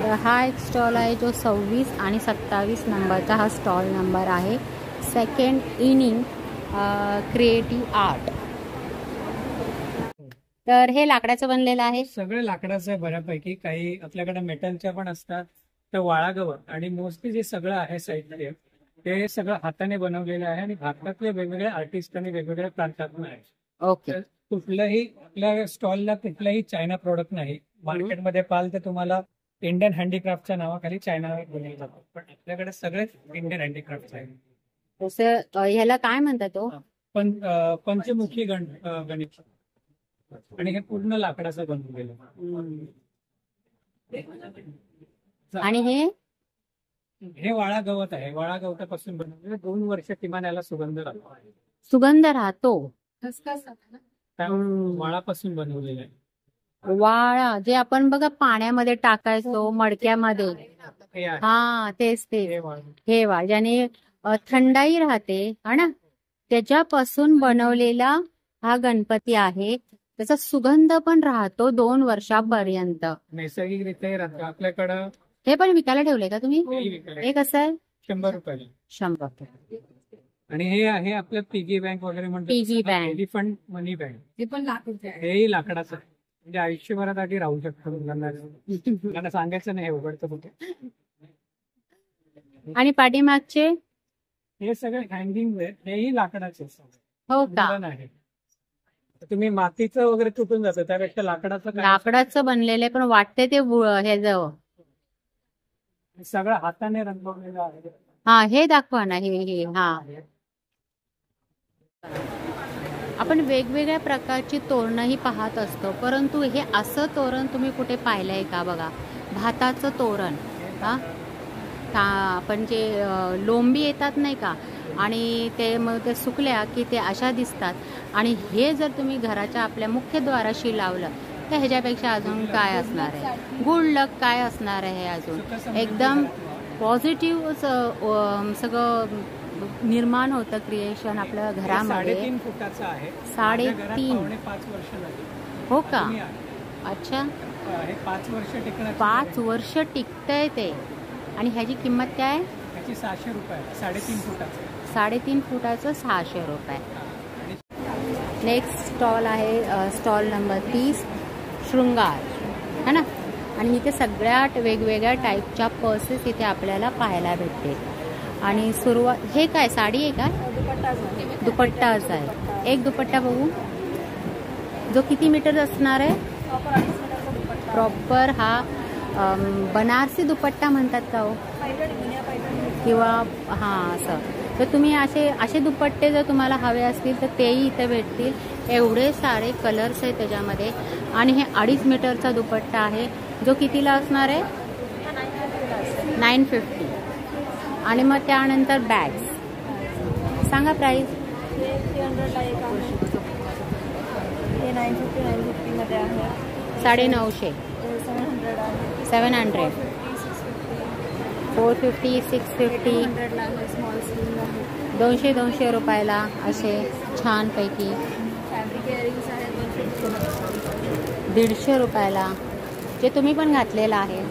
तर हा एक स्टॉल आहे जो 26 आणि 27 नंबरचा हा स्टॉल नंबर आहे. Second inning creative art. तर हे लाकडाचं बनलेलं आहे. सगळे लाकडाचं आहे बऱ्यापैकी. काही आपल्याकडे मेटलच्या पण असतात. तर वाळागवत आणि मोस्टली जे सगळं आहे साहित्य ते सगळं हाताने बनवलेलं आहे. आणि भारतातले वेगवेगळे आर्टिस्ट आणि वेगवेगळ्या प्रांतातून आहे. ओके. कुठल्याही आपल्या स्टॉलला कुठलाही चायना प्रोडक्ट नाही. मार्केटमध्ये पाहाल तर तुम्हाला इंडियन हँडीक्राफ्टच्या नावाखाली चायना बनवले जातात. पण आपल्याकडे सगळेच इंडियन हँडीक्राफ्ट आहे. तसं ह्याला काय म्हणतात तो? पंचमुखी गणेश. आणि हे पूर्ण लाकडाचं बनवलेलं. आणि हे वाळा गवत आहे. वाळा गवतापासून बनवलेलं. 2 वर्ष किमान याला सुगंध राहतो. सुगंध राहतो. वाळापासून बनवलेलं आहे. वाळा जे आपण बघा पाण्यामध्ये टाकायचो मडक्यामध्ये. हे आहे. हा, तेच हे वाळ. हे वाळ ज्याने थंडाई राहते हा ना, त्याच्यापासून बनवलेला हा गणपती आहे. त्याचा सुगंध पण राहतो 2 वर्षापर्यंत. नैसर्गिकरित्या राहतो. आपल्याकडं हे पण विकायला ठेवले का तुम्ही? हे विकलंय. हे कसं आहे? 100 रुपयाला. 100 रुपये. आणि हे आहे आपलं पिगी बँक वगैरे म्हणतात, पिगी बँक. एलिफंट मनी बँक. ते पण लाकूडचं आहे. हेही लाकडाचं आहे, म्हणजे आयुष्यभरासाठी राहू शकतो मुलांना सांगायचं नाही हे उघडतं कुठे. आणि पाठीमागचे हे सगळे हँगिंग हेही लाकडाचे हो का? आहे. तुम्ही मातीचं वगैरे तुटून जातं, त्यापेक्षा लाकडाचं लाकडाचं बनलेलं पण वाटते ते हे जवळ. सगळं हाताने रंगवलेलं आहे. हा हे दाखवा ना. हे हा आपण वेगवेगळ्या प्रकारची तोरणंही पाहत असतो, परंतु हे असं तोरण तुम्ही कुठे पाहिलंय का? बघा, भाताचं तोरण. हा आपण जे लोंबी येतात नाही का, आणि ते मग ते सुकल्या की ते अशा दिसतात. आणि हे जर तुम्ही घराच्या आपल्या मुख्यद्वाराशी लावलं तर ह्याच्यापेक्षा अजून काय असणार आहे? गुड लक काय असणार आहे? अजून एकदम पॉझिटिव्ह सगळं निर्माण होतं, क्रिएशन आपल्या घरामध्ये. 3.5 फुटाचं आहे. 3.5 5 वर्ष लागली. हो का? अच्छा. 5 वर्ष टिकणार. 5 वर्ष टिकतंय ते. आणि ह्याची किंमत काय आहे? ह्याची 600 रुपये. 3.5 फुटाचं. 3.5 फुटाचं 600 रुपये. नेक्स्ट स्टॉल आहे स्टॉल नंबर 30, शृंगार, है ना. आणि इथे सगळ्या वेगवेगळ्या टाईपच्या पर्सेस इथे आपल्याला पाहायला भेटते. आणि सुरुवात, हे काय साडी आहे का? दुपट्टाच आहे. एक दुपट्टा बघू, जो किती मीटर असणार आहे? प्रॉपर हा बनारसी दुपट्टा म्हणतात का हो? किंवा हां असं. तर तुम्ही असे दुपट्टे जर तुम्हाला हवे असतील तर तेही इथे भेटतील. एवढे सारे कलर्स आहेत त्याच्यामध्ये. आणि हे 2.5 मीटरचा दुपट्टा आहे, जो कितीला असणार आहे? 950. आणि मग त्यानंतर बॅग्स सांगा प्राईस. 950 700 450 650 200 रुपयाला असे छानपैकी. 150 रुपयाला, जे तुम्ही पण घातलेलं आहे.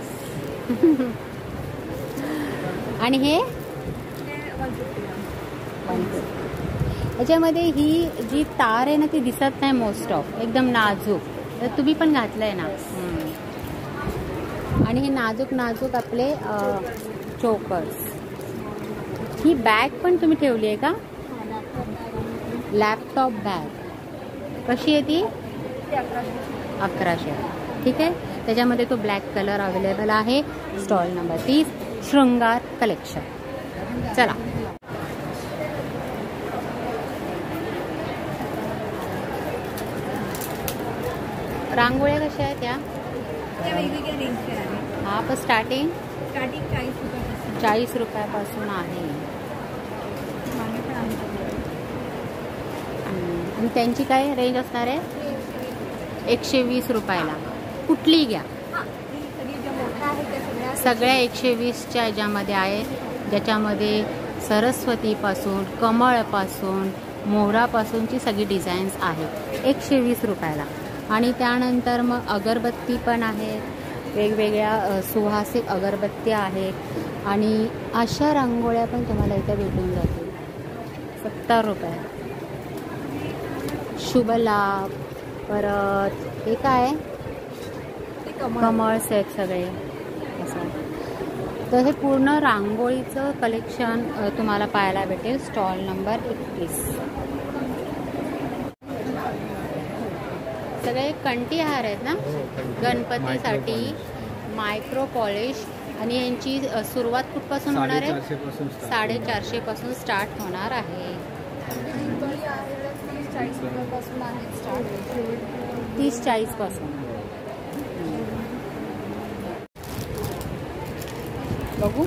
आणि हे याच्यामध्ये ही जी तार आहे ना ती दिसत नाही मोस्ट ऑफ, एकदम नाजूक. तर तुम्ही पण घातलंय ना. आणि हे नाजूक नाजूक आपले चोकर्स. ही बॅग पण तुम्ही ठेवली आहे का? लॅपटॉप बॅग कशी आहे ती? 1100. ठीक आहे. त्याच्यामध्ये तो ब्लॅक कलर अवेलेबल आहे. स्टॉल नंबर 30, शृंगार कलेक्शन. चला, रांगोळ्या कशा आहेत त्या? वेगवेगळ्या रेंजचे आहे. हा पण स्टार्टिंग 40 रुपयापासून 40 रुपयापासून आहे. आणि त्यांची काय रेंज असणार आहे? 120 रुपयाला. कुठली घ्या, सगळ्या 120च्या ह्याच्यामध्ये आहे, ज्याच्यामध्ये सरस्वतीपासून, कमळपासून, मोरापासूनची सगळी डिझाईन्स आहेत. 120 रुपयाला. आणि त्यानंतर मग अगरबत्ती पण आहे, वेगवेगळ्या सुवासिक अगरबत्त्या आहेत. आणि अशा रांगोळ्या पण तुम्हाला इथे भेटून जातील 70 रुपये. शुभ लाभ. परत हे काय? कमळ सेट सगळे असं. तर हे पूर्ण रांगोळीचं कलेक्शन तुम्हाला पाहायला भेटेल स्टॉल नंबर 31. सगळे कंठी हार आहेत ना गणपतीसाठी. Micro polish. आणि यांची सुरुवात कुठपासून होणार आहे? 450 पासून स्टार्ट होणार आहे. 30-40 पासून. बघू.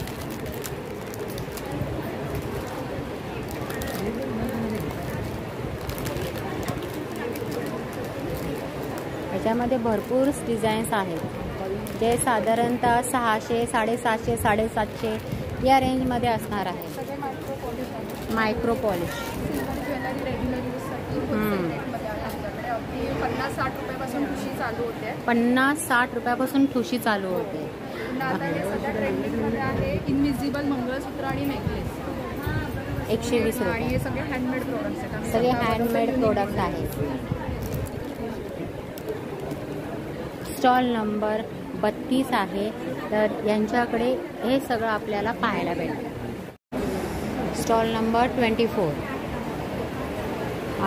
याच्यामध्ये भरपूर डिझाईन्स आहेत, जे साधारणतः 600, 750, 750 या रेंजमध्ये असणार आहे. Micro polish. 50-60 रुपयापासून ठुशी चालू होते. 50-60 रुपयापासून ठुशी चालू होते. पुन्हा आता हे सध्या ट्रेंडिंगमध्ये आहे इनविजिबल मंगळसूत्र आणि नेकलेस 120 आणि हे रुपये. सगळे हँडमेड प्रोडक्ट्स आहेत. आम्ही सगळे स्वतः हँडमेड बनवतो. प्रोडक्ट आहेत. स्टॉल नंबर 32 आहे. तर यांच्याकडे हे सगळं आपल्याला पाहायला भेटेल. स्टॉल नंबर 24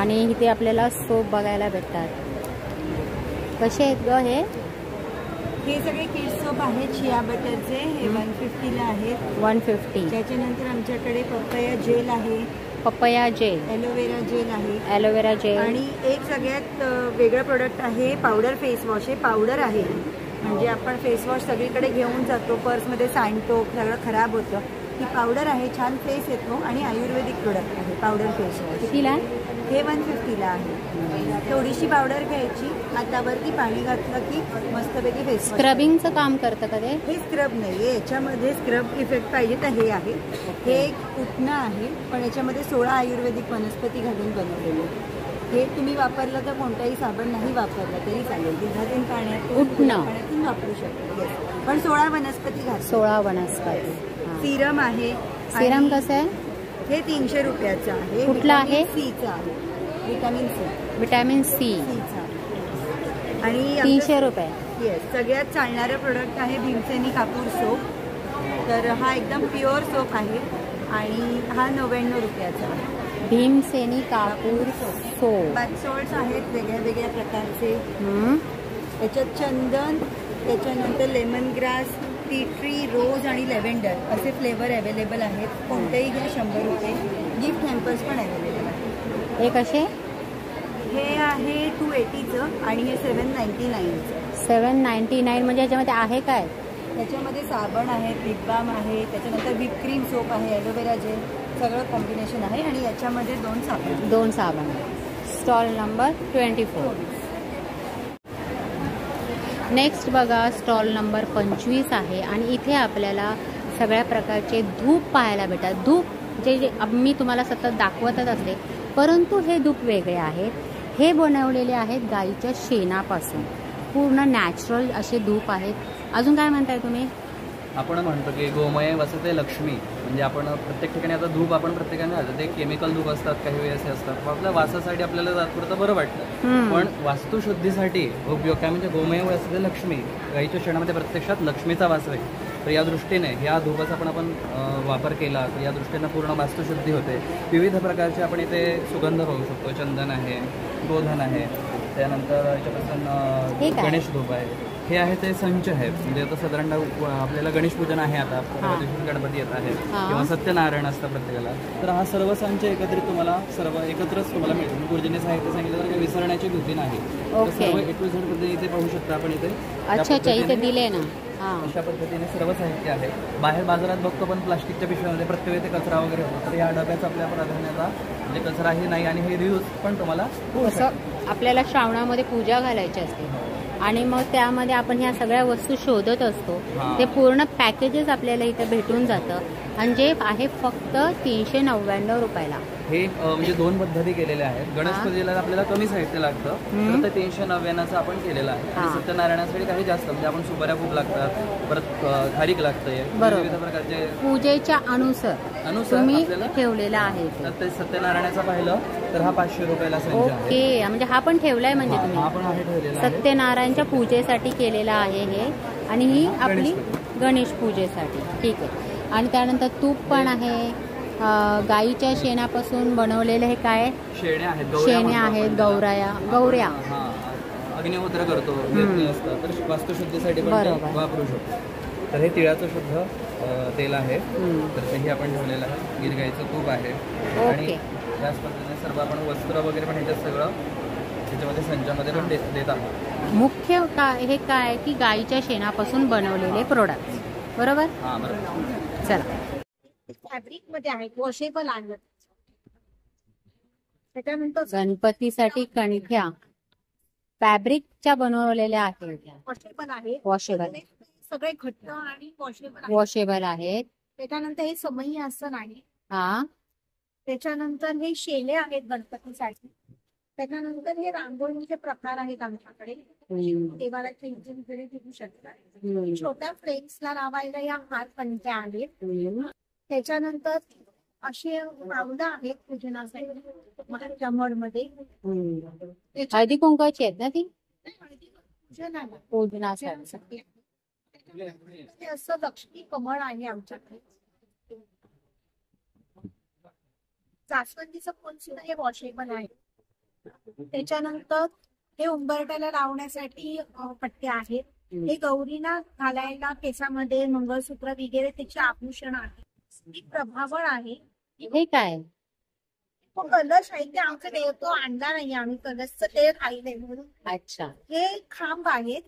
आणि इथे आपल्याला सोप बघायला भेटतात. कसे आहेत ग हे? हे सगळे किड्स सोप आहेत शिया बटरचे. हे 150ला आहेत. 150. त्याच्यानंतर आमच्याकडे पपया जेल आहे, पपया जेल, ॲलोवेरा जेल आहे ॲलोवेरा जेल आणि एक सगळ्यात वेगळं प्रोडक्ट आहे पावडर फेस वॉश. हे पावडर आहे, म्हणजे आपण फेस वॉश सगळीकडे घेऊन जातो, पर्समध्ये सांडतो, सगळं खराब होतं. ही पावडर आहे, छान फेस येतो आणि आयुर्वेदिक प्रोडक्ट आहे पावडर फेस वॉश. कितीला? हे 150ला आहे. थोडीशी पावडर घ्यायची, हातावरती पाणी घातलं की मस्तपैकी फेस वॉश. स्क्रबिंगचं काम करतं का ते? हे स्क्रब नाही आहे, याच्यामध्ये स्क्रब इफेक्ट पाहिजे तर हे आहे. हे एक उटणं आहे, पण याच्यामध्ये 16 आयुर्वेदिक वनस्पती घालून बनवलेले. हे तुम्ही वापरलं तर कोणताही साबण नाही वापरलं तरी चालेल. दुधातून उटणं. पाण्यातून वापरू शकतो. Yes. पण 16 वनस्पती घालतो. 16 वनस्पती. सिरम आहे. सिरम आणि कसं आहे? हे 300 रुपयाचं आहे. कुठलं आहे? सीचं आहे. Vitamin C. Vitamin C. आणि 300 रुपये. येस, सगळ्यात चालणारं प्रोडक्ट आहे भीमसेनी कापूर सोप. तर हा एकदम प्युअर सोप आहे आणि हा 99 रुपयाचा आहे. भीमसेनी कापूर सोप. बाथ सॉल्ट्स आहेत वेगळ्या वेगळ्या प्रकारचे. हम्म. त्याच्यात चंदन, त्याच्यानंतर लेमन ग्रास, टी ट्री, रोज आणि लेव्हेंडर असे फ्लेवर अवेलेबल आहेत. कोणतेही घ्या 100 रुपये. गिफ्ट हॅम्पर्स पण अवेलेबल आहेत. हे कसे? हे आहे 280चं आणि हे 799चं. 799 म्हणजे याच्यामध्ये आहे काय? त्याच्यामध्ये साबण आहे, लिप बाम आहे, त्याच्यानंतर व्हिप क्रीम सोप आहे, ॲलोवेरा जेल, सगळं कॉम्बिनेशन आहे आणि याच्यामध्ये 2 साबण. 2 साबण. Stall number 24. नेक्स्ट बघा स्टॉल नंबर 25 आहे आणि इथे आपल्याला सगळ्या प्रकारचे धूप पाहायला भेटतात. धूप जे मी तुम्हाला सतत दाखवतच असते, परंतु हे धूप वेगळे आहेत. हे बनवलेले आहेत गाईच्या शेणापासून. पूर्ण नॅचरल असे धूप आहेत. अजून काय म्हणताय तुम्ही? आपण म्हणतो की गोमय वसते लक्ष्मी, म्हणजे आपण प्रत्येक ठिकाणी आता धूप आपण प्रत्येकाने घालतो. ते केमिकल धूप असतात, काही वेळी असे असतात. आपल्या वासासाठी आपल्याला तात्पुरतं बरं वाटतं, पण वास्तुशुद्धीसाठी उपयोग काय म्हणजे गोमय वसते लक्ष्मी. गाईच्या शेणामध्ये प्रत्यक्षात लक्ष्मीचा वास आहे. तर या दृष्टीने ह्या धूपाचा आपण वापर केला तर या दृष्टीनं पूर्ण वास्तुशुद्धी होते. विविध प्रकारचे आपण इथे सुगंध पाहू शकतो. चंदन आहे, गोधन आहे, त्यानंतर याच्यापासून गणेश धूप आहे. हे आहे ते संच आहे, म्हणजे आता साधारणतः आपल्याला गणेश पूजन आहे, आता गणपती येत आहे किंवा सत्यनारायण असतं प्रत्येकाला. तर हा सर्व संच एकत्रित तुम्हाला सर्व एकत्रच तुम्हाला मिळतो. गुरुजींनी साहित्य सांगितलं तर काही विसरण्याची भीती नाही. सर्व A to Z पद्धतीने इथे पाहू शकता आपण इथे. अच्छा, इथे दिले ना. अशा पद्धतीने सर्व साहित्य आहे. बाहेर बाजारात बघतो पण प्लास्टिकच्या पिशव्यामध्ये प्रत्येक वेळी कचरा वगैरे होतो. तर या डब्याचा आपल्या प्राधान्यता म्हणजे कचराही नाही आणि हे रियूज पण तुम्हाला आपल्याला श्रावणामध्ये पूजा घालायची असते आणि मग त्यामध्ये आपण ह्या सगळ्या वस्तू शोधत असतो. ते पूर्ण पॅकेजेस आपल्याला इथे भेटून जातं आणि जे आहे फक्त 399 रुपयाला. हे म्हणजे 2 पद्धती केलेल्या आहेत. गणेश पूजेला आपल्याला कमी साहित्य लागतं, तर ते 399चं आपण केलेलं आहे. आणि सत्यनारायणासाठी काही जास्त, म्हणजे आपण सुपाऱ्या खूप लागतात, परत खारीक लागतंय, विविध प्रकारचे पूजेच्या अनुसार तुम्ही ठेवलेला आहे. तर ते सत्यनारायणाचं पाहिलं तर हा 500 रुपयाला संच आहे. ओके, म्हणजे हा पण ठेवलाय, म्हणजे हा पण तुम्ही आहे ठेवलेला आहे. सत्यनारायणच्या पूजेसाठी केलेला आहे हे, आणि ही आपली गणेश पूजेसाठी. ठीक आहे. आणि त्यानंतर तूप पण आहे. गाईच्या शेणापासून बनवलेले हे काय? शेण्या आहेत, गौऱ्या. अग्निहोत्र करतो असतं, तर वास्तुशुद्धीसाठी पण वापरू शकतो. तर हे तिळाचं शुद्ध तेल आहे, तर तेही आपण ठेवलेलं आहे. गिर गाईचं तूप आहे आणि त्याच पद्धतीने सर्व आपण वस्त्र वगैरे पण ह्याच्यात सगळं त्याच्यामध्ये संचामध्ये पण देत आहोत. मुख्य हे काय की गाईच्या शेणापासून बनवलेले प्रोडक्ट. बरोबर? हां, बरोबर. चला. फॅब्रिक मध्ये आहे, वॉशेबल आहे. त्याच्यानंतर गणपतीसाठी कणख्या फॅब्रिकच्या बनवलेल्या आहेत. वॉशेबल आहे. वॉशेबल सगळे घट्ट आणि वॉशेबल वॉशेबल आहेत. त्याच्यानंतर हे समई आसन आहे. हा. त्याच्यानंतर हे शेले आहेत गणपतीसाठी. त्याच्यानंतर हे रांगोळीचे प्रकार आहेत आमच्याकडे. देवालाच्या इथे वगैरे घेऊ शकतात. छोट्या फ्लेक्सला लावायला या हात पंत्या आहेत. त्याच्यानंतर असे पावलं आहेत पूजनासाठी मध्ये. हळदी कुंकवाची आहेत ना ती पूजन आहे. पूजनासाठी. हे असं लक्ष्मी कमळ आहे आमच्याकडे. जास्वंदीचं फुल सुद्धा हे वॉशेबल आहे. त्याच्यानंतर हे उंबरट्याला लावण्यासाठी पट्ट्या आहेत. हे गौरीला घालायला केसामध्ये मंगळसूत्र वगैरे त्याचे आभूषण आहे. प्रभावळ आहे. हे काय तो कलश आहे ते आमचं देव तो आणला नाही आम्ही कलशचं ते राहिले म्हणून. अच्छा. हे खांब आहेत.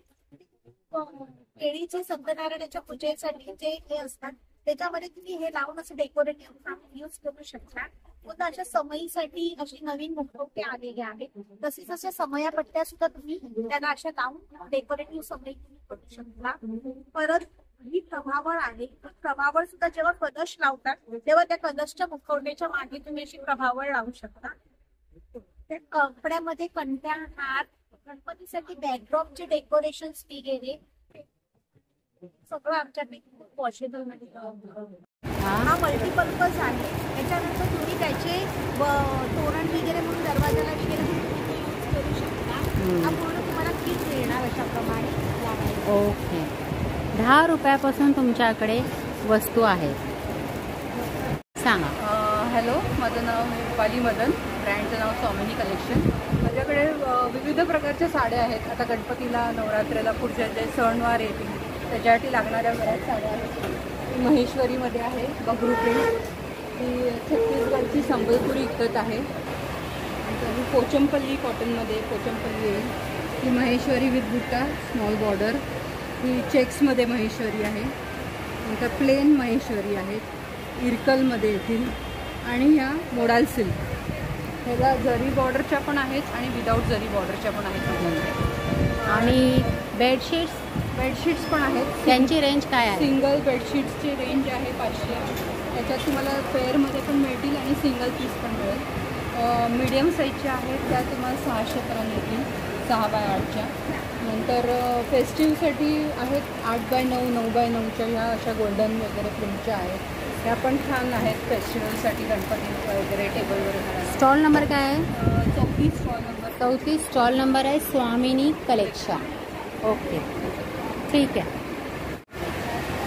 केळीचे सत्यनारायणाच्या पूजेसाठी जे हे असतात त्याच्यामध्ये तुम्ही हे लावून असं डेकोरेटिव्ह यूज करू शकता. पुन्हा अशा समयीसाठी अशी नवीन मुखवटे आलेले आहेत. तसेच अशा समयापट्ट्या सुद्धा तुम्ही त्याला अशा लावून डेकोरेटिव्ह समयी तुम्ही करू शकता. परत ही प्रभावळ आहे. प्रभावळ सुद्धा जेव्हा कलश लावतात तेव्हा त्या कलशच्या मुखवट्याच्या मागे तुम्ही अशी प्रभावळ लावू शकता. त्या कपड्यामध्ये कंट्या, हात, गणपतीसाठी बॅकड्रॉपचे डेकोरेशन वगैरे सगळं आमच्याकडे पॉसिबल मध्ये. हा मल्टीपर्पज आहे. त्याच्यानंतर तुम्ही त्याचे तोरण वगैरे म्हणून दरवाजाला वगैरे यूज करू शकता. हा पूर्ण तुम्हाला किट मिळणार अशा प्रमाणे. ओके. 10 रुपयापासून तुमच्याकडे वस्तू आहेत. सांगा. हॅलो, माझं नाव रुपाली मदन, ब्रँडचं नाव स्वामिनी कलेक्शन. माझ्याकडे विविध प्रकारच्या साड्या आहेत. आता गणपतीला, नवरात्रीला, पुढच्या जे सणवार येतील त्याच्यासाठी लागणाऱ्या बऱ्याच साड्या आहेत. महेश्वरीमध्ये आहे बगरू प्रिंट. ही छत्तीसगडची संबलपुरी इकत आहे. ही पोचमपल्ली कॉटनमध्ये पोचमपल्ली येईल. ही महेश्वरी विथ बुट्टा स्मॉल बॉर्डर. ही चेक्समध्ये महेश्वरी आहे. नंतर प्लेन महेश्वरी आहेत. इरकलमध्ये येतील. आणि ह्या मोडाल सिल्क. ह्याला जरी बॉर्डरच्या पण आहेत आणि विदाऊट जरी बॉर्डरच्या पण आहेत. आणि बेडशीट्स पण आहेत. त्यांची रेंज काय आहे? सिंगल बेडशीट्सची रेंज आहे 500. त्याच्यात तुम्हाला पेअरमध्ये पण मिळतील आणि सिंगल पीस पण मिळेल. मीडियम साईजच्या आहेत त्या तुम्हाला 600 पर्यंत येतील 6 बाय 8च्या. नंतर फेस्टिव्हसाठी आहेत 8 बाय 9, 9 बाय 9च्या ह्या अशा गोल्डन वगैरे प्रिंटच्या आहेत. ह्या पण छान आहेत फेस्टिवलसाठी, गणपती वगैरे टेबलवर घालायला. स्टॉल नंबर काय आहे? 34 स्टॉल नंबर. 34 स्टॉल नंबर आहे स्वामिनी कलेक्शन. ओके, ठीक आहे.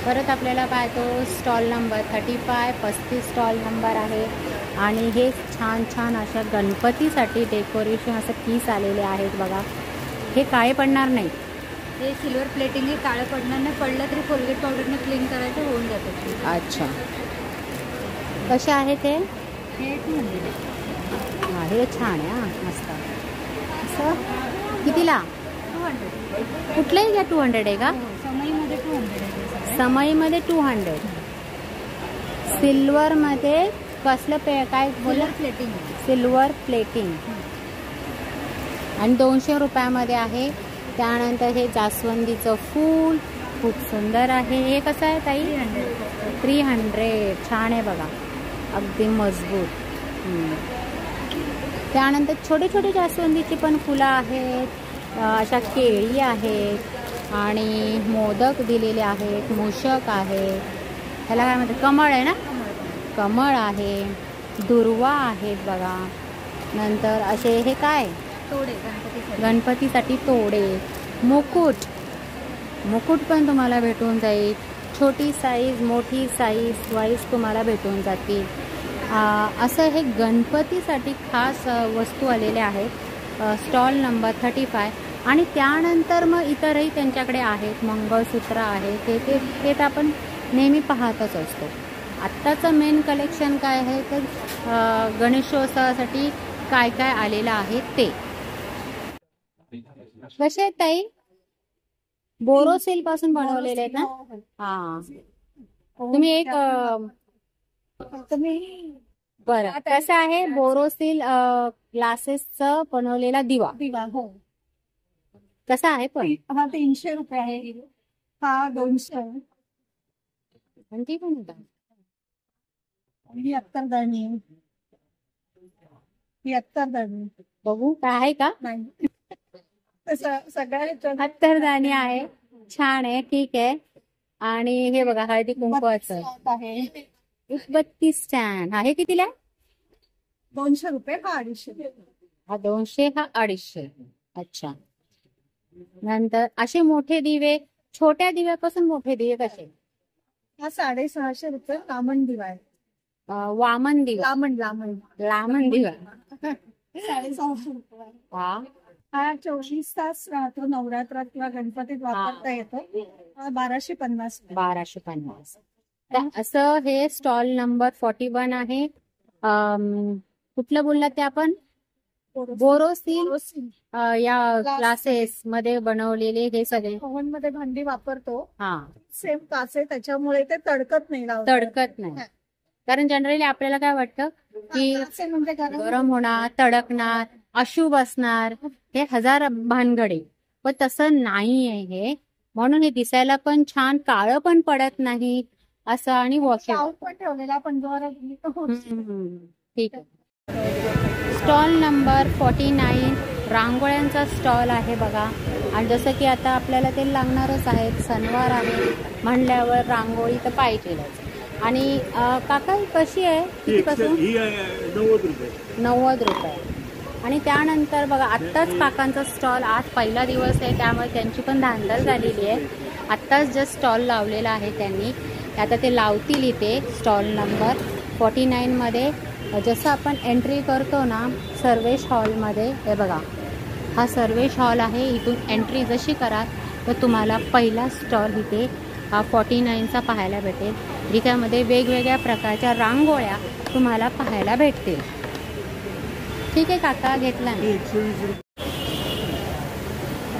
परत आपल्याला पाहतो स्टॉल नंबर 35, 35 स्टॉल नंबर आहे. आणि हे छान छान अशा गणपतीसाठी डेकोरेशन असं पीस आलेले आहेत बघा. हे काळे पडणार नाही. हे सिल्वर प्लेटिंग हे काळं पडणार नाही. पडलं तरी कोलगेट पावडरने क्लीन करायचं होऊन जातं. अच्छा, कसे आहे ते? हे 200. हां, हे छान आहे. हां, मस्त. असं कितीला? 200. कुठलंही घ्या 200 आहे का? समईमध्ये 200 आहे. समईमध्ये 200. सिल्वरमध्ये कसलं काय बोललं? प्लेटिंग. Silver plating. आणि 200 रुपयामध्ये आहे. त्यानंतर हे जास्वंदीचं फूल खूप सुंदर आहे. हे कसं आहे ताई? 300. छान आहे बघा, अगदी मजबूत. त्यानंतर छोटे छोटे जास्वंदीची पण फुलं आहेत. अशा केळी आहेत आणि मोदक दिलेले आहेत. मूषक आहे. ह्याला काय म्हणतात? कमळ आहे ना? कमळ आहे. दुर्वा आहेत बघा. नंतर असे हे काय? तोडे. गणपतीसाठी तोडे. मुकुट पण तुम्हाला भेटून जाईल. छोटी साईज, मोठी साईज वाईज तुम्हाला भेटून जातील. असं हे गणपतीसाठी खास वस्तू आलेल्या आहेत. Stall number 35. आणि त्यानंतर मग इतरही त्यांच्याकडे आहेत. मंगळसूत्र आहे. ते तर आपण नेहमी पाहतच असतो. आत्ताचं मेन कलेक्शन काय आहे तर गणेशोत्सवासाठी काय काय आलेलं आहे ते. कसे आहेत ताई? बोरोसिल पासून बनवलेले आहेत ना? हा. तुम्ही एक बरं, कसं आहे? बोरोसिल ग्लासेसचं बनवलेला दिवा. हो. कसा आहे पण? हा 300 रुपये आहे. हा 200. आणि ती पण होता. आणि अत्तरदाणी. ही अत्तरदाणी बघू काय आहे का? नाही सगळ्या अत्तरदाणी आहे, छान आहे, ठीक आहे. आणि हे बघा हळदी कुंकवाचं आहे. उदबत्ती स्टँड आहे, कितीला? 200 रुपये का 250? हा 200, हा 250. अच्छा. नंतर असे मोठे दिवे, छोट्या दिव्यापासून मोठे दिवे कसे? हा 650 रुपये लामण दिवा आहे. वामन दिवा, लामण दिवा 650 रुपये. हा हा 24 तास राहतो, नवरात्रात किंवा गणपतीत वापरता येतो. 1250. 1250. तर असं हे स्टॉल नंबर 41 आहे. कुठलं बोललात ते आपण? बोरोसिल या क्लासेस मध्ये बनवलेले हे सगळे ओव्हन मध्ये भांडी वापरतो. हा सेम काचे, त्याच्यामुळे ते तडकत नाही. तडकत नाही. कारण जनरली आपल्याला काय वाटतं की म्हणजे गरम होणार, तडकणार, अशुभ असणार, हे हजार भानगडे, पण तसं नाही आहे हे. म्हणून हे दिसायला पण छान, काळं पण पडत नाही असं, आणि वॉशेबल पण ठेवलेला पण ठीक आहे. स्टॉल नंबर 49 रांगोळ्यांचा स्टॉल आहे बघा. आणि जसं की आता आपल्याला ते लागणारच आहेत, सणवार आहे म्हणल्यावर रांगोळी तर पाहिजेच. आणि काका कशी आहे, कितीपासून? 90 रुपये. आणि त्यानंतर बघा आत्ताच काकांचा स्टॉल, आज पहिला दिवस आहे त्यामुळे त्यांची पण धांदल झालेली आहे. आत्ताच जस्ट स्टॉल लावलेला आहे त्यांनी, आता ते लावतील इथे स्टॉल नंबर 49 मध्ये. जसं आपण एंट्री करतो ना सर्वेश हॉलमध्ये, हे बघा हा सर्वेश हॉल आहे. इथून एंट्री जशी कराल तर तुम्हाला पहिला स्टॉल इथे 49चा पाहायला भेटेल. ज्यामध्ये वेगवेगळ्या प्रकारच्या रांगोळ्या तुम्हाला पाहायला भेटतील. ठीक आहे काका, घेतला ना.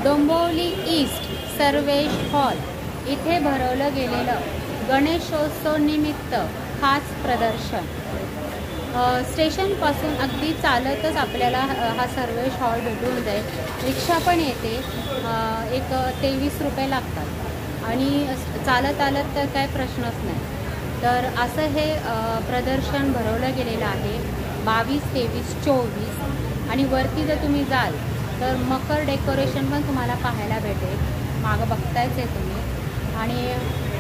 डोंबिवली ईस्ट सर्वेश हॉल इथे भरवलं गेलेलं गणेशोत्सव निमित्त खास प्रदर्शन. स्टेशनपासून अगदी चालतच आपल्याला हा सर्वेश हॉल भेटून जाईल. रिक्षा पण येते, एक 23 रुपये लागतात. आणि चालत आलं तर काय प्रश्नच नाही. तर असं हे प्रदर्शन भरवलं गेलेलं आहे 22, 23, 24. आणि वरती जर तुम्ही जाल तर मकर डेकोरेशन पण तुम्हाला पाहायला भेटेल, मागं बघतायच आहे तुम्ही. आणि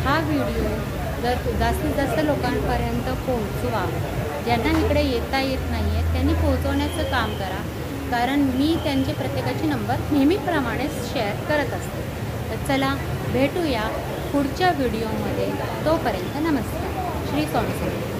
हा व्हिडिओ जर जास्तीत जास्त लोकांपर्यंत पोहोचवा, ज्यांना इकडे येता येत नाही आहे त्यांनी पोहोचवण्याचं काम करा. कारण मी त्यांचे प्रत्येकाचे नंबर नेहमीप्रमाणेच शेअर करत असते. तर चला भेटूया पुढच्या व्हिडिओमध्ये. तोपर्यंत नमस्कार. श्री स्वामी समर्थ.